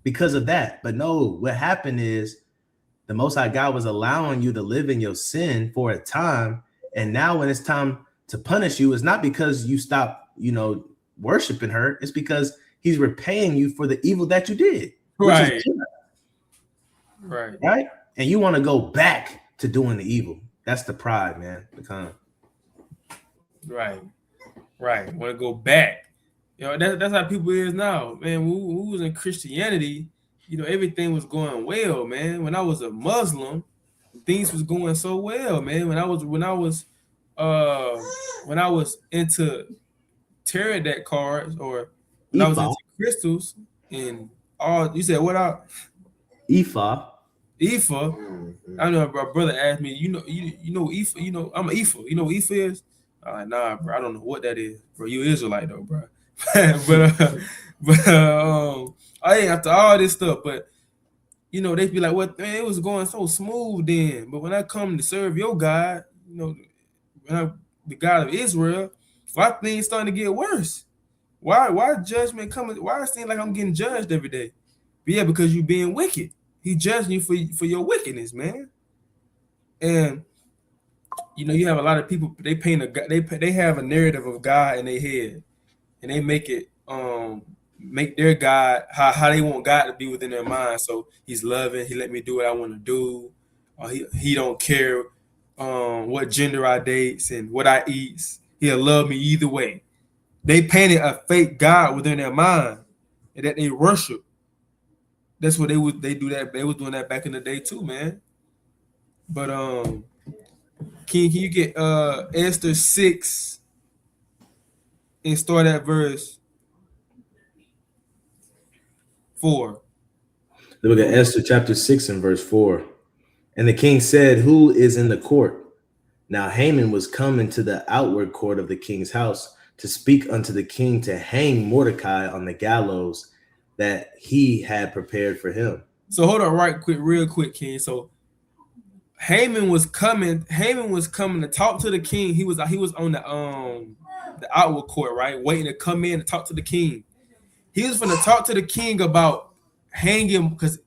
[SPEAKER 2] because of that. But no, what happened is the Most High God was allowing you to live in your sin for a time, and now when it's time to punish you, it's not because you stop, worshiping her. It's because He's repaying you for the evil that you did, which is
[SPEAKER 1] Right. Right.
[SPEAKER 2] right, and you want to go back to doing the evil. That's the pride, man.
[SPEAKER 1] Right. Right. Want to go back. That's how people is now, man. Who was in Christianity, everything was going well, man. When I was a Muslim, things was going so well, man. When I was into tarot deck cards, or when I was
[SPEAKER 2] Ephah,
[SPEAKER 1] into crystals and all, you said what out?
[SPEAKER 2] Ephah.
[SPEAKER 1] Ifa.
[SPEAKER 4] Mhm.
[SPEAKER 1] I know my brother asked me, you know Ifa, I'm an Ifa. You know what Ifa is? I'm like, nah, bro, I don't know what that is, bro. You Israelite though, bro. but I ain't after all this stuff, but they be like, what, man, it was going so smooth then. But when I come to serve your God, the God of Israel, why things starting to get worse? Why judgment coming? Why it seems like I'm getting judged every day? But yeah, because you being wicked. He judging you for your wickedness, man. And you have a lot of people. They they have a narrative of God in their head, and they make their God how they want God to be within their mind. So He's loving. He let me do what I want to do. He don't care what gender I dates and what I eats. He'll love me either way. They painted a fake God within their mind, and that they worship. That's what they do that. They was doing that back in the day too, man. But can you get Esther 6 and start at verse 4?
[SPEAKER 2] The book of Esther, chapter 6 and verse 4. And the king said, who is in the court? Now Haman was come into the outward court of the king's house to speak unto the king to hang Mordecai on the gallows that he had prepared for him.
[SPEAKER 1] So hold on real quick, King. So Haman was coming to talk to the king. He was on the outward court, right? Waiting to come in and talk to the king. He was going to talk to the king about hanging, because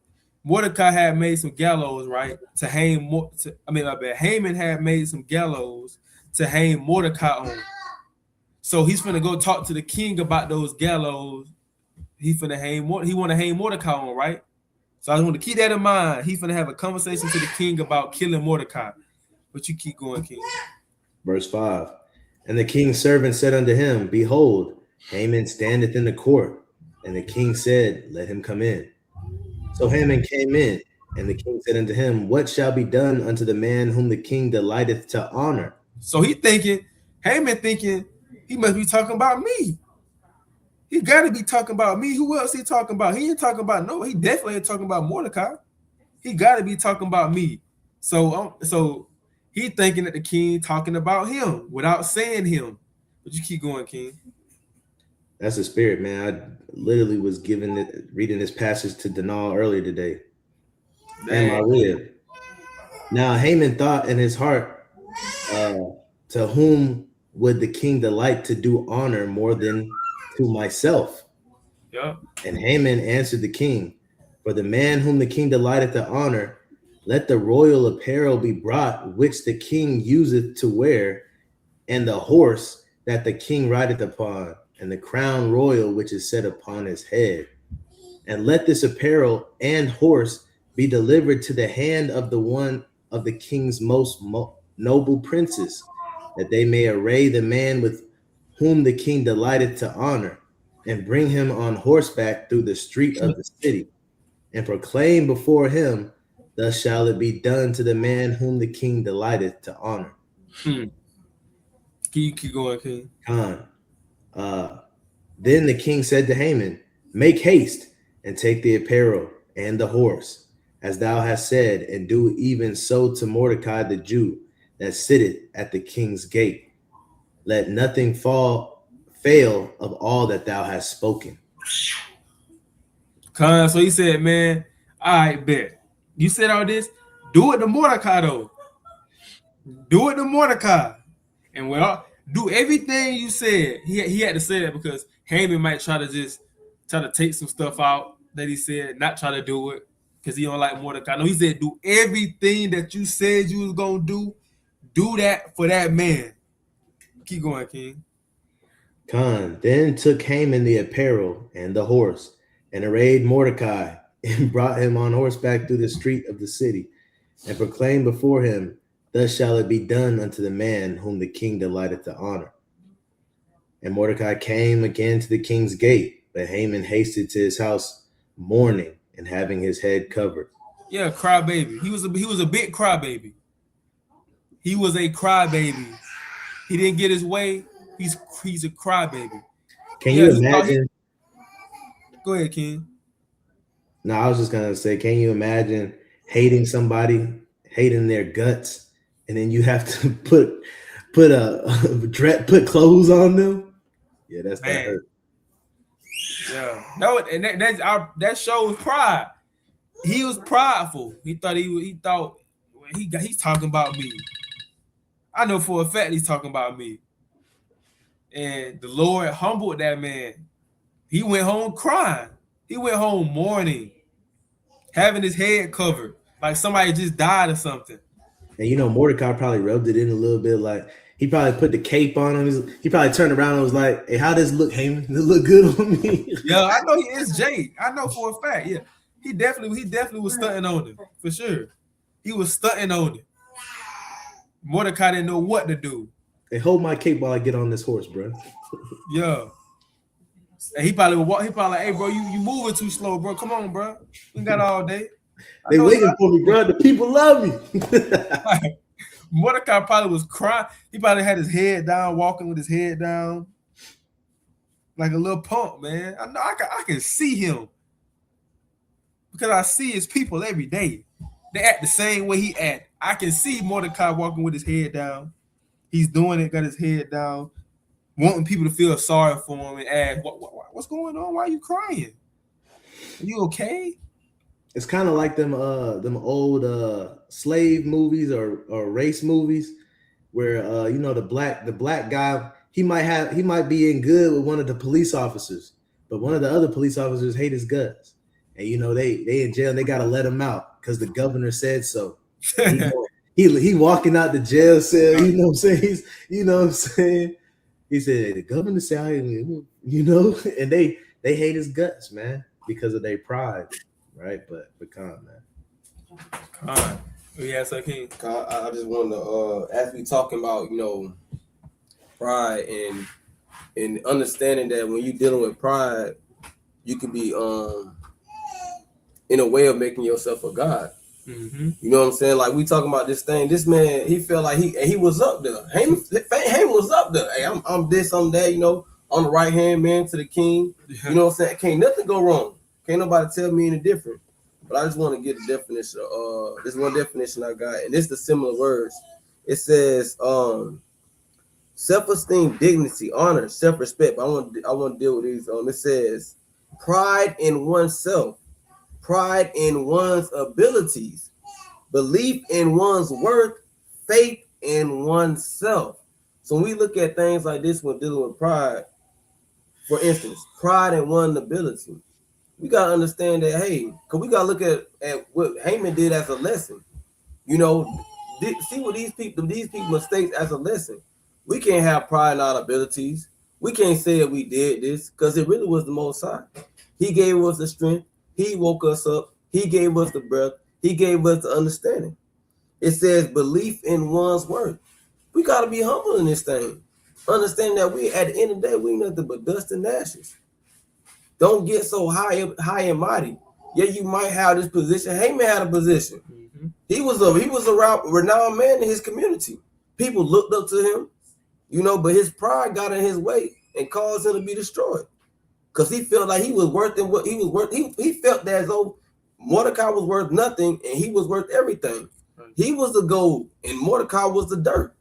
[SPEAKER 1] Mordecai had made some gallows, right? To hang Haman had made some gallows to hang Mordecai on. So he's going to go talk to the king about those gallows. He want to hang Mordecai on, right? So I just want to keep that in mind. He's going to have a conversation to the king about killing Mordecai. But you keep going, King.
[SPEAKER 2] Verse 5. And the king's servant said unto him, behold, Haman standeth in the court. And the king said, let him come in. So Haman came in, and the king said unto him, what shall be done unto the man whom the king delighteth to honor?
[SPEAKER 1] So Haman thinking, he must be talking about me. He got to be talking about me. Who else he talking about? He ain't talking about no. He definitely ain't talking about Mordecai. He got to be talking about me. So he thinking that the king talking about him without saying him. But you keep going, King.
[SPEAKER 2] That's the spirit, man. I literally was reading this passage to Denal earlier today. And my rib. Now Haman thought in his heart, to whom would the king delight to do honor more than to myself?
[SPEAKER 1] Yeah.
[SPEAKER 2] And Haman answered the king, for the man whom the king delighteth to honor, let the royal apparel be brought, which the king useth to wear, and the horse that the king rideth upon, and the crown royal which is set upon his head. And let this apparel and horse be delivered to the hand of the one of the king's most noble princes, that they may array the man with whom the king delighteth to honor, and bring him on horseback through the street of the city, and proclaim before him, thus shall it be done to the man whom the king delighteth to honor.
[SPEAKER 1] Can you keep going, King?
[SPEAKER 2] Then the king said to Haman, make haste and take the apparel and the horse, as thou hast said, and do even so to Mordecai the Jew that sitteth at the king's gate. Let nothing fail of all that thou hast spoken.
[SPEAKER 1] So he said, man, all right, bet. You said all this. Do it to Mordecai, though. Do it to Mordecai. And well, do everything you said. He had to say that because Haman might try to take some stuff out that he said, not try to do it because he don't like Mordecai. No, he said, do everything that you said you was gonna do. Do that for that man. Keep going, King.
[SPEAKER 2] Khan then took Haman the apparel and the horse, and arrayed Mordecai, and brought him on horseback through the street of the city, and proclaimed before him, Thus shall it be done unto the man whom the king delighteth to honor. And Mordecai came again to the king's gate, but Haman hasted to his house, mourning and having his head covered.
[SPEAKER 1] Yeah, crybaby. He was a big crybaby. He was a crybaby. He didn't get his way. He's a crybaby.
[SPEAKER 2] Can you imagine?
[SPEAKER 1] Go ahead, King.
[SPEAKER 2] No, I was just gonna say, can you imagine hating somebody, hating their guts, and then you have to put clothes on them? Yeah, that hurt.
[SPEAKER 1] Yeah, no, and that shows pride. He was prideful. He thought he's talking about me. I know for a fact he's talking about me. And the Lord humbled that man. He went home crying. He went home mourning, having his head covered like somebody just died or something.
[SPEAKER 2] And Mordecai probably rubbed it in a little bit. Like he probably put the cape on him. He probably turned around and was like, "Hey, how does it look, Haman? Does it look good on me?"
[SPEAKER 1] Yeah, I know he is Jay. I know for a fact. Yeah, he definitely was stunting on him for sure. He was stunting on it. Mordecai didn't know what to do.
[SPEAKER 2] Hey, hold my cape while I get on this horse, bro.
[SPEAKER 1] Yeah. And he probably would walk. He probably like, "Hey, bro, you moving too slow, bro. Come on, bro. We got all day."
[SPEAKER 2] They waiting for me, bro. The people love me.
[SPEAKER 1] Mordecai probably was crying. He probably had his head down, walking with his head down, like a little punk, man. I know I can see him because I see his people every day. They act the same way he act. I can see Mordecai walking with his head down. He's doing it, got his head down, wanting people to feel sorry for him and ask, "What's going on? Why are you crying? Are you okay?"
[SPEAKER 2] It's kind of like them old slave movies or race movies where the black guy he might be in good with one of the police officers, but one of the other police officers hate his guts, and they in jail and they gotta let him out because the governor said so. He walking out the jail cell, you know what I'm saying? He said the governor said, and they hate his guts, man, because of their pride. Right, but Khan, man.
[SPEAKER 1] Khan. Yeah, so King.
[SPEAKER 4] I just wanted to as we talking about, pride and understanding that when you're dealing with pride, you can be in a way of making yourself a god.
[SPEAKER 1] Mm-hmm.
[SPEAKER 4] You know what I'm saying? Like we talking about this thing. This man, he felt like he was up there. Haman was up there. Hey, I'm this, I'm that. On the right hand man to the king. You know what I'm saying? Can't nothing go wrong. Can't nobody tell me any different. But I just want to get the definition. This one definition I got, and it's the similar words. It says self-esteem, dignity, honor, self-respect. But I want to deal with these. It says pride in oneself, pride in one's abilities, belief in one's worth, faith in oneself. So when we look at things like this when dealing with pride, for instance, pride in one's ability. We gotta understand that, hey, because we gotta look at what Haman did as a lesson. See what these people mistakes as a lesson. We can't have pride in our abilities. We can't say that we did this because it really was the Most High. He gave us the strength. He woke us up. He gave us the breath. He gave us the understanding. It says belief in one's worth. We gotta be humble in this thing. Understand that we, at the end of the day, we nothing but dust and ashes. Don't get so high and mighty. Yeah, you might have this position. Haman had a position. Mm-hmm. He was a renowned man in his community. People looked up to him, but his pride got in his way and caused him to be destroyed. Because he felt like he was worth what he was worth. He felt that as though Mordecai was worth nothing and he was worth everything. Right. He was the gold and Mordecai was the dirt.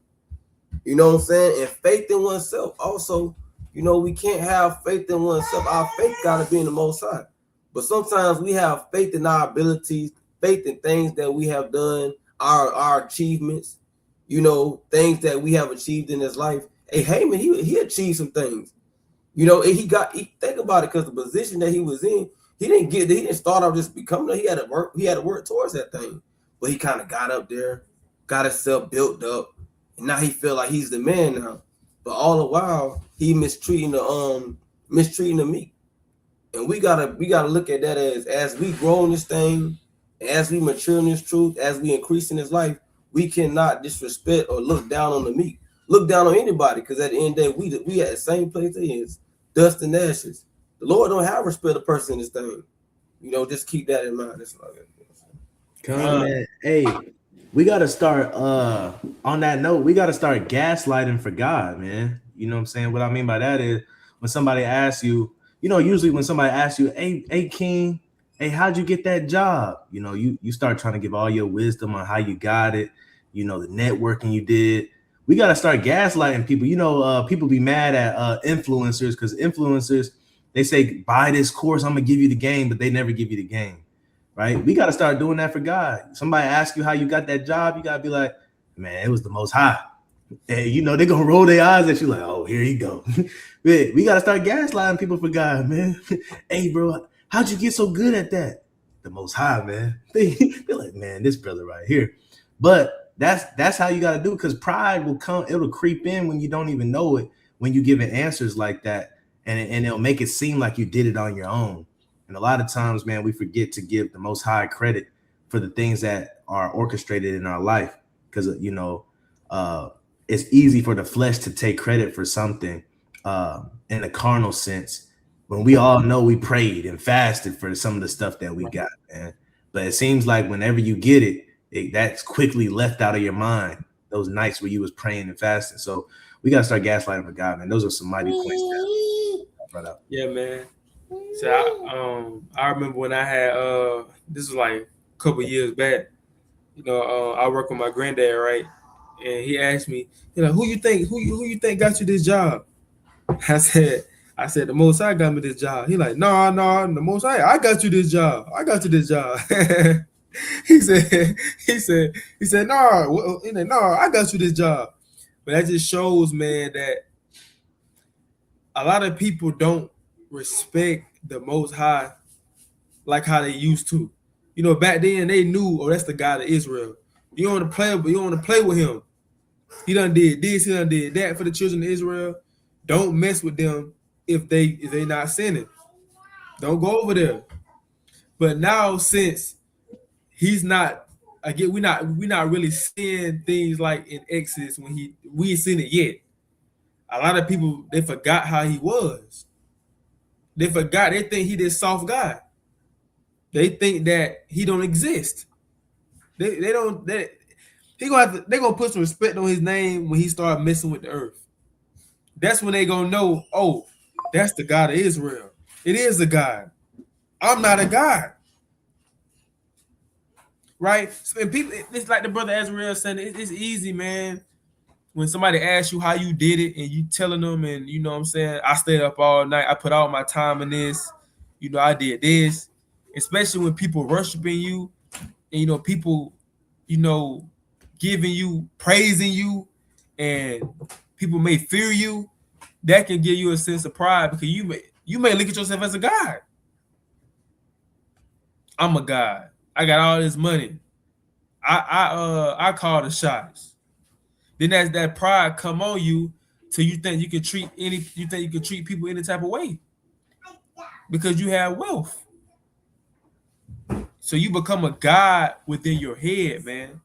[SPEAKER 4] You know what I'm saying? And faith in oneself also. We can't have faith in oneself. Our faith got to be in the Most High. But sometimes we have faith in our abilities, faith in things that we have done, our achievements, things that we have achieved in his life. Hey, Haman, he achieved some things. And think about it, because the position that he was in, he didn't start off just becoming. He had to work towards that thing. But he kind of got up there, got himself built up, and now he feel like he's the man now. But all the while, he mistreating the meek. And we gotta look at that as we grow in this thing, as we mature in this truth, as we increase in this life, we cannot disrespect or look down on the meek, look down on anybody, because at the end of the day, we at the same place they is, dust and ashes. The Lord don't have respect of person in this thing. Just keep that in mind. That's what
[SPEAKER 2] Come man. Hey, we gotta start on that note, we gotta start gaslighting for God, man. You know what I'm saying? What I mean by that is when somebody asks you, usually when somebody asks you, hey King, hey, how'd you get that job? You start trying to give all your wisdom on how you got it, the networking you did. We got to start gaslighting people. People be mad at influencers, because influencers, they say, buy this course, I'm gonna give you the game, but they never give you the game, right? We got to start doing that for God. Somebody asks you how you got that job, you got to be like, man, it was the Most High. And they're gonna roll their eyes at you like, oh, here you go. We gotta start gaslighting people for God, man. Hey, bro, how'd you get so good at that? The Most High, man. They're like, man, this brother right here. But that's how you gotta do, because pride will come, it'll creep in when you don't even know it, when you giving answers like that, and it'll make it seem like you did it on your own. And a lot of times, man, we forget to give the Most High credit for the things that are orchestrated in our life, because it's easy for the flesh to take credit for something in a carnal sense, when we all know we prayed and fasted for some of the stuff that we got, man. But it seems like whenever you get it, that's quickly left out of your mind, those nights where you was praying and fasting. So we got to start gaslighting for God, man. Those are some mighty points that I brought up.
[SPEAKER 1] Yeah, man. So I remember when I had this was like a couple years back. I work with my granddad, right? And he asked me, who you think got you this job? I said the Most High got me this job. He like, no, the Most High, I got you this job. I got you this job. he said, no, I got you this job. But that just shows, man, that a lot of people don't respect the Most High like how they used to. Back then they knew, oh, that's the God of Israel. You don't want to play with him. He done did this, he done did that for the children of Israel. Don't mess with them if they not sinning. Don't go over there. But now, since he's not, again, we not really seeing things like in Exodus when we ain't seen it yet. A lot of people, they forgot how he was. They forgot. They think he this soft guy. They think that he don't exist. They don't. They're gonna put some respect on his name when he start messing with the earth. That's when they gonna know, oh, that's the God of Israel. It is a God. I'm not a God. Right? And people, it's like the brother Azrael said, it's easy, man. When somebody asks you how you did it and you telling them, and you know what I'm saying, I stayed up all night, I put all my time in this, I did this. Especially when people worshiping you, and people, giving you, praising you, and people may fear you. That can give you a sense of pride, because you may look at yourself as a God. I'm a God. I got all this money. I call the shots. Then as that pride come on you, till you think you can treat people any type of way because you have wealth. So you become a God within your head, man.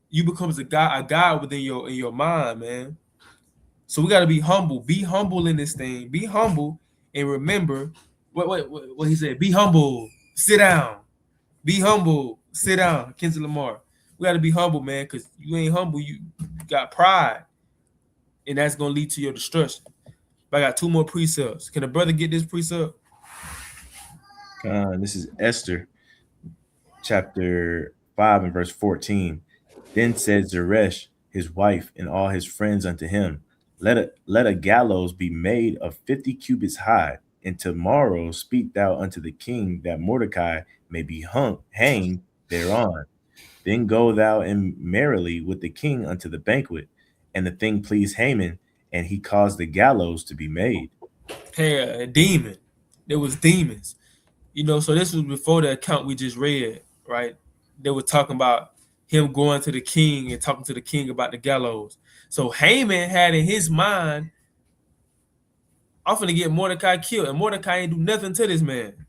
[SPEAKER 1] You become a God within your mind, man. So we gotta be humble. Be humble in this thing. Be humble and remember what he said. Be humble. Sit down. Be humble. Sit down. Kendrick Lamar. We gotta be humble, man, because you ain't humble. You got pride, and that's gonna lead to your destruction. But I got 2 more precepts. Can a brother get this precept?
[SPEAKER 5] This is Esther, chapter 5 and verse 14. Then said Zeresh, his wife, and all his friends unto him, let a gallows be made of 50 cubits high, and tomorrow speak thou unto the king that Mordecai may be hanged thereon. Then go thou in merrily with the king unto the banquet. And the thing pleased Haman, and he caused the gallows to be made.
[SPEAKER 1] Hey, a demon. There was demons. So this was before the account we just read, right? They were talking about him going to the king and talking to the king about the gallows. So Haman had in his mind, I'm finna get Mordecai killed, and Mordecai ain't do nothing to this man.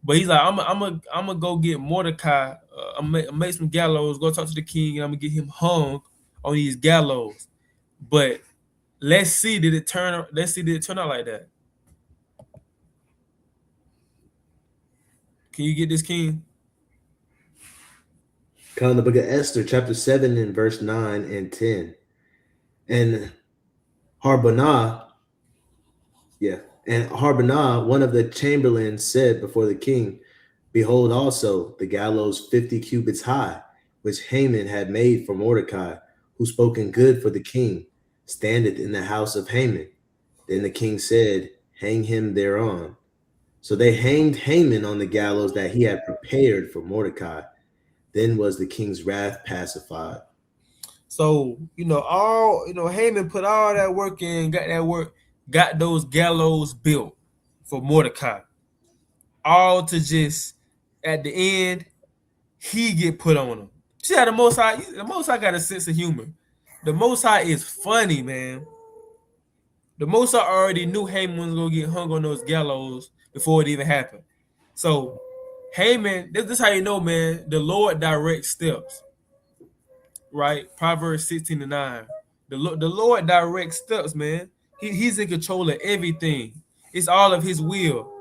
[SPEAKER 1] But he's like, I'm gonna go get Mordecai. I'm gonna make some gallows. Go talk to the king, and I'm gonna get him hung on these gallows. But let's see, did it turn out like that? Can you get this, king?
[SPEAKER 2] Come the book of Esther, chapter 7, and verse 9 and 10. And Harbonah, one of the chamberlains, said before the king, behold also the gallows 50 cubits high, which Haman had made for Mordecai, who spoken good for the king, standeth in the house of Haman. Then the king said, hang him thereon. So they hanged Haman on the gallows that he had prepared for Mordecai. Then was the king's wrath pacified.
[SPEAKER 1] So, Haman put all that work in, got those gallows built for Mordecai. All to just, at the end, he get put on them. See how the Most High got a sense of humor. The Most High is funny, man. The Most High already knew Haman was going to get hung on those gallows before it even happened. So, Haman, this is how you know, man, the Lord directs steps. Right? Proverbs 16:9. The Lord directs steps, man. He's in control of everything. It's all of his will.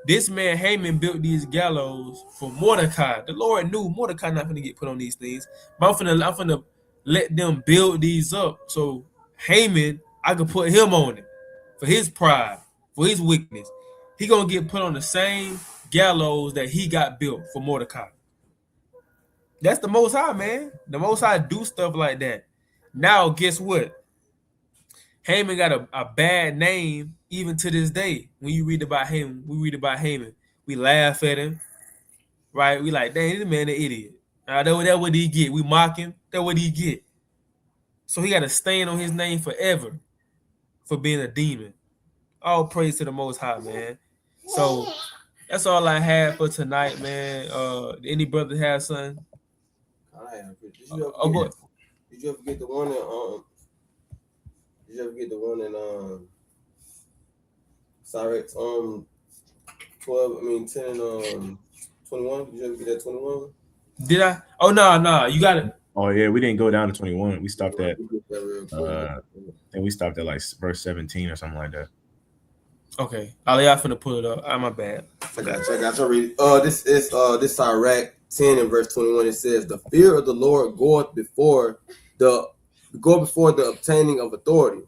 [SPEAKER 1] This man Haman built these gallows for Mordecai. The Lord knew Mordecai not gonna get put on these things. But I'm finna let them build these up. So Haman, I could put him on it for his pride, for his weakness. He gonna get put on the same gallows that he got built for Mordecai. That's the Most High, man. The Most High do stuff like that. Now, guess what? Haman got a bad name even to this day. When you read about Haman, we laugh at him, right? We like, dang, this man an idiot. That's what he get. We mock him. That's what he get. So he got a stain on his name forever for being a demon. All praise to the Most High, man. So that's all I had for tonight, man. Any brother have something?
[SPEAKER 4] Did you ever get the one in Did you ever get the one in Cyrix 10 and 21? Did you ever get that 21?
[SPEAKER 1] Did I? Oh no, you got it.
[SPEAKER 5] Oh yeah, we didn't go down to 21. We stopped at and we stopped at like verse 17 or something like that.
[SPEAKER 1] Okay. Ahlayah finna pull it up. My bad.
[SPEAKER 4] I got you. Read it. This is Sirach 10 and verse 21. It says, the fear of the Lord goeth before the obtaining of authority,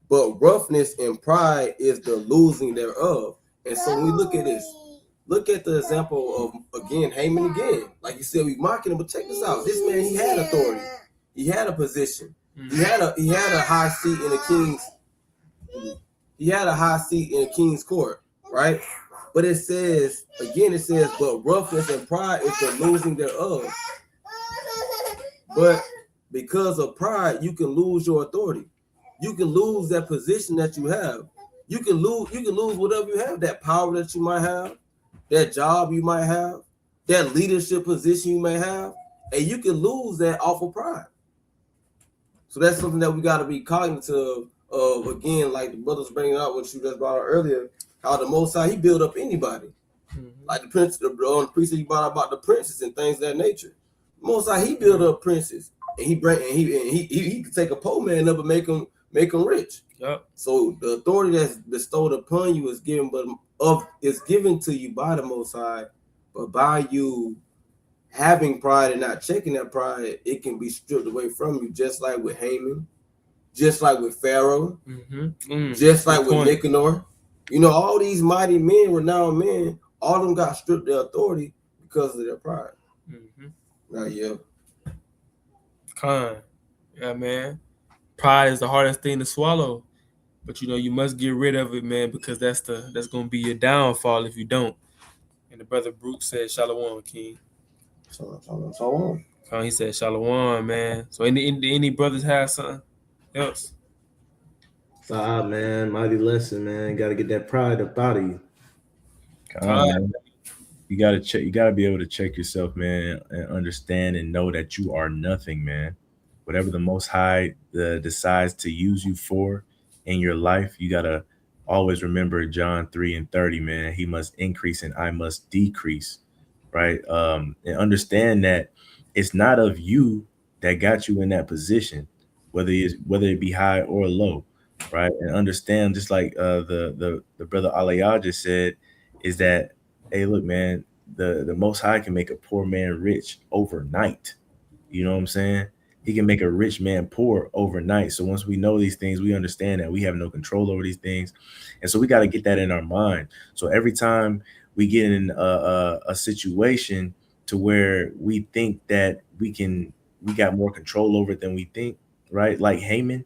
[SPEAKER 4] but roughness and pride is the losing thereof. And so when we look at this, look at the example of again Haman again. Like you said, we mocking him, but check this out. This man, he had authority, he had a position, he had a high seat in the king's. He had a high seat in the king's court, right? But it says, but roughness and pride is the losing thereof. But because of pride, you can lose your authority. You can lose that position that you have. You can lose whatever you have, that power that you might have, that job you might have, that leadership position you may have, and you can lose that off of pride. So that's something that we got to be cognizant of, again, like the brothers bringing up what you just brought up earlier, how the Most High, he built up anybody. Like the prince, the priest you brought about the princes and things of that nature. The Most High, he built up princes, and he could take a poor man up and make him rich.
[SPEAKER 1] Yep.
[SPEAKER 4] So the authority that's bestowed upon you is given to you by the Most High, but by you having pride and not checking that pride, it can be stripped away from you, just like with Haman, just like with Pharaoh, just like with Nicanor. All these mighty men, renowned men, all of them got stripped their authority because of their pride. Yeah.
[SPEAKER 1] Yeah, man. Pride is the hardest thing to swallow. But you must get rid of it, man, because that's gonna be your downfall if you don't. And the brother Brooks said, Shalom, King.
[SPEAKER 4] So.
[SPEAKER 1] He said, Shalom, man. So any brothers have something else?
[SPEAKER 2] Man, mighty lesson, man. Got to get that pride up out of you.
[SPEAKER 1] Con.
[SPEAKER 5] Man. You gotta check. You gotta be able to check yourself, man, and understand and know that you are nothing, man. Whatever the Most High decides to use you for in your life, you gotta always remember John 3:30, man. He must increase and I must decrease, right? And understand that it's not of you that got you in that position, whether it be high or low, right? And understand, just like the brother Ahlayah just said, is that, hey, look, man, the Most High can make a poor man rich overnight. You know what I'm saying? He can make a rich man poor overnight. So once we know these things, we understand that we have no control over these things, and so we got to get that in our mind. So every time we get in a situation to where we think that we got more control over it than we think, right? Like Haman,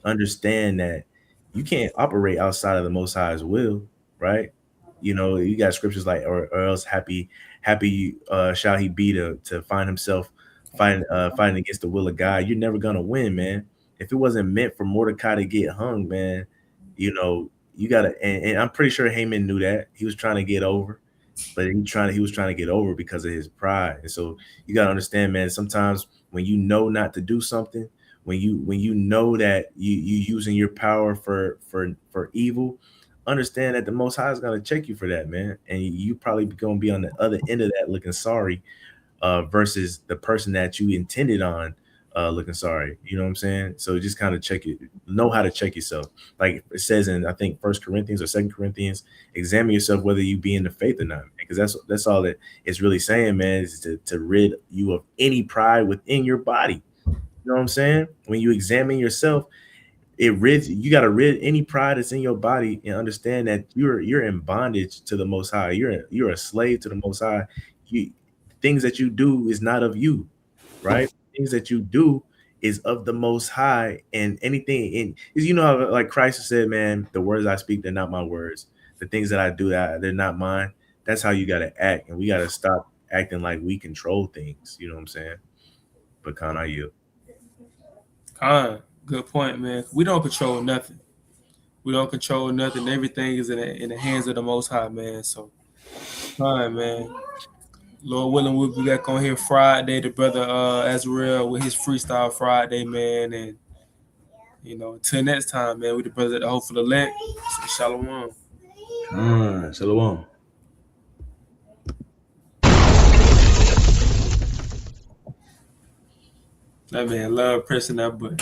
[SPEAKER 5] understand that you can't operate outside of the Most High's will, right? You got scriptures like, or else happy shall he be to find himself fighting against the will of God. You're never gonna win, man. If it wasn't meant for Mordecai to get hung, man, you gotta, and I'm pretty sure Haman knew that. He was trying to get over, but he was trying to get over because of his pride. And so you gotta understand, man, sometimes when you know not to do something, when you know that you using your power for evil, understand that the Most High is gonna check you for that, man. And you probably gonna be on the other end of that looking sorry, versus the person that you intended on looking sorry. You know what I'm saying? So just kind of check it, know how to check yourself. Like it says in, I think, 1 Corinthians or 2 Corinthians, examine yourself whether you be in the faith or not, because that's all that it's really saying, man, is to rid you of any pride within your body. You know what I'm saying? When you examine yourself, you got to rid any pride that's in your body and understand that you're in bondage to the Most High. You're a slave to the Most High. Things that you do is not of you, right? Things that you do is of the Most High, and anything in is, how, like Christ said, man, the words I speak, they're not my words. The things that I do, they're not mine. That's how you got to act, and we got to stop acting like we control things. You know what I'm saying? But Khan, I yield.
[SPEAKER 1] Con. Good point, man. We don't control nothing. We don't control nothing. Everything is in the hands of the Most High, man. So, fine, man. Lord willing, we'll be back on here Friday. The brother Azrael with his freestyle Friday, man. And until next time, man. We the brothers at the Hope for the Let. Shalom.
[SPEAKER 2] Shalom.
[SPEAKER 1] That man love pressing that button.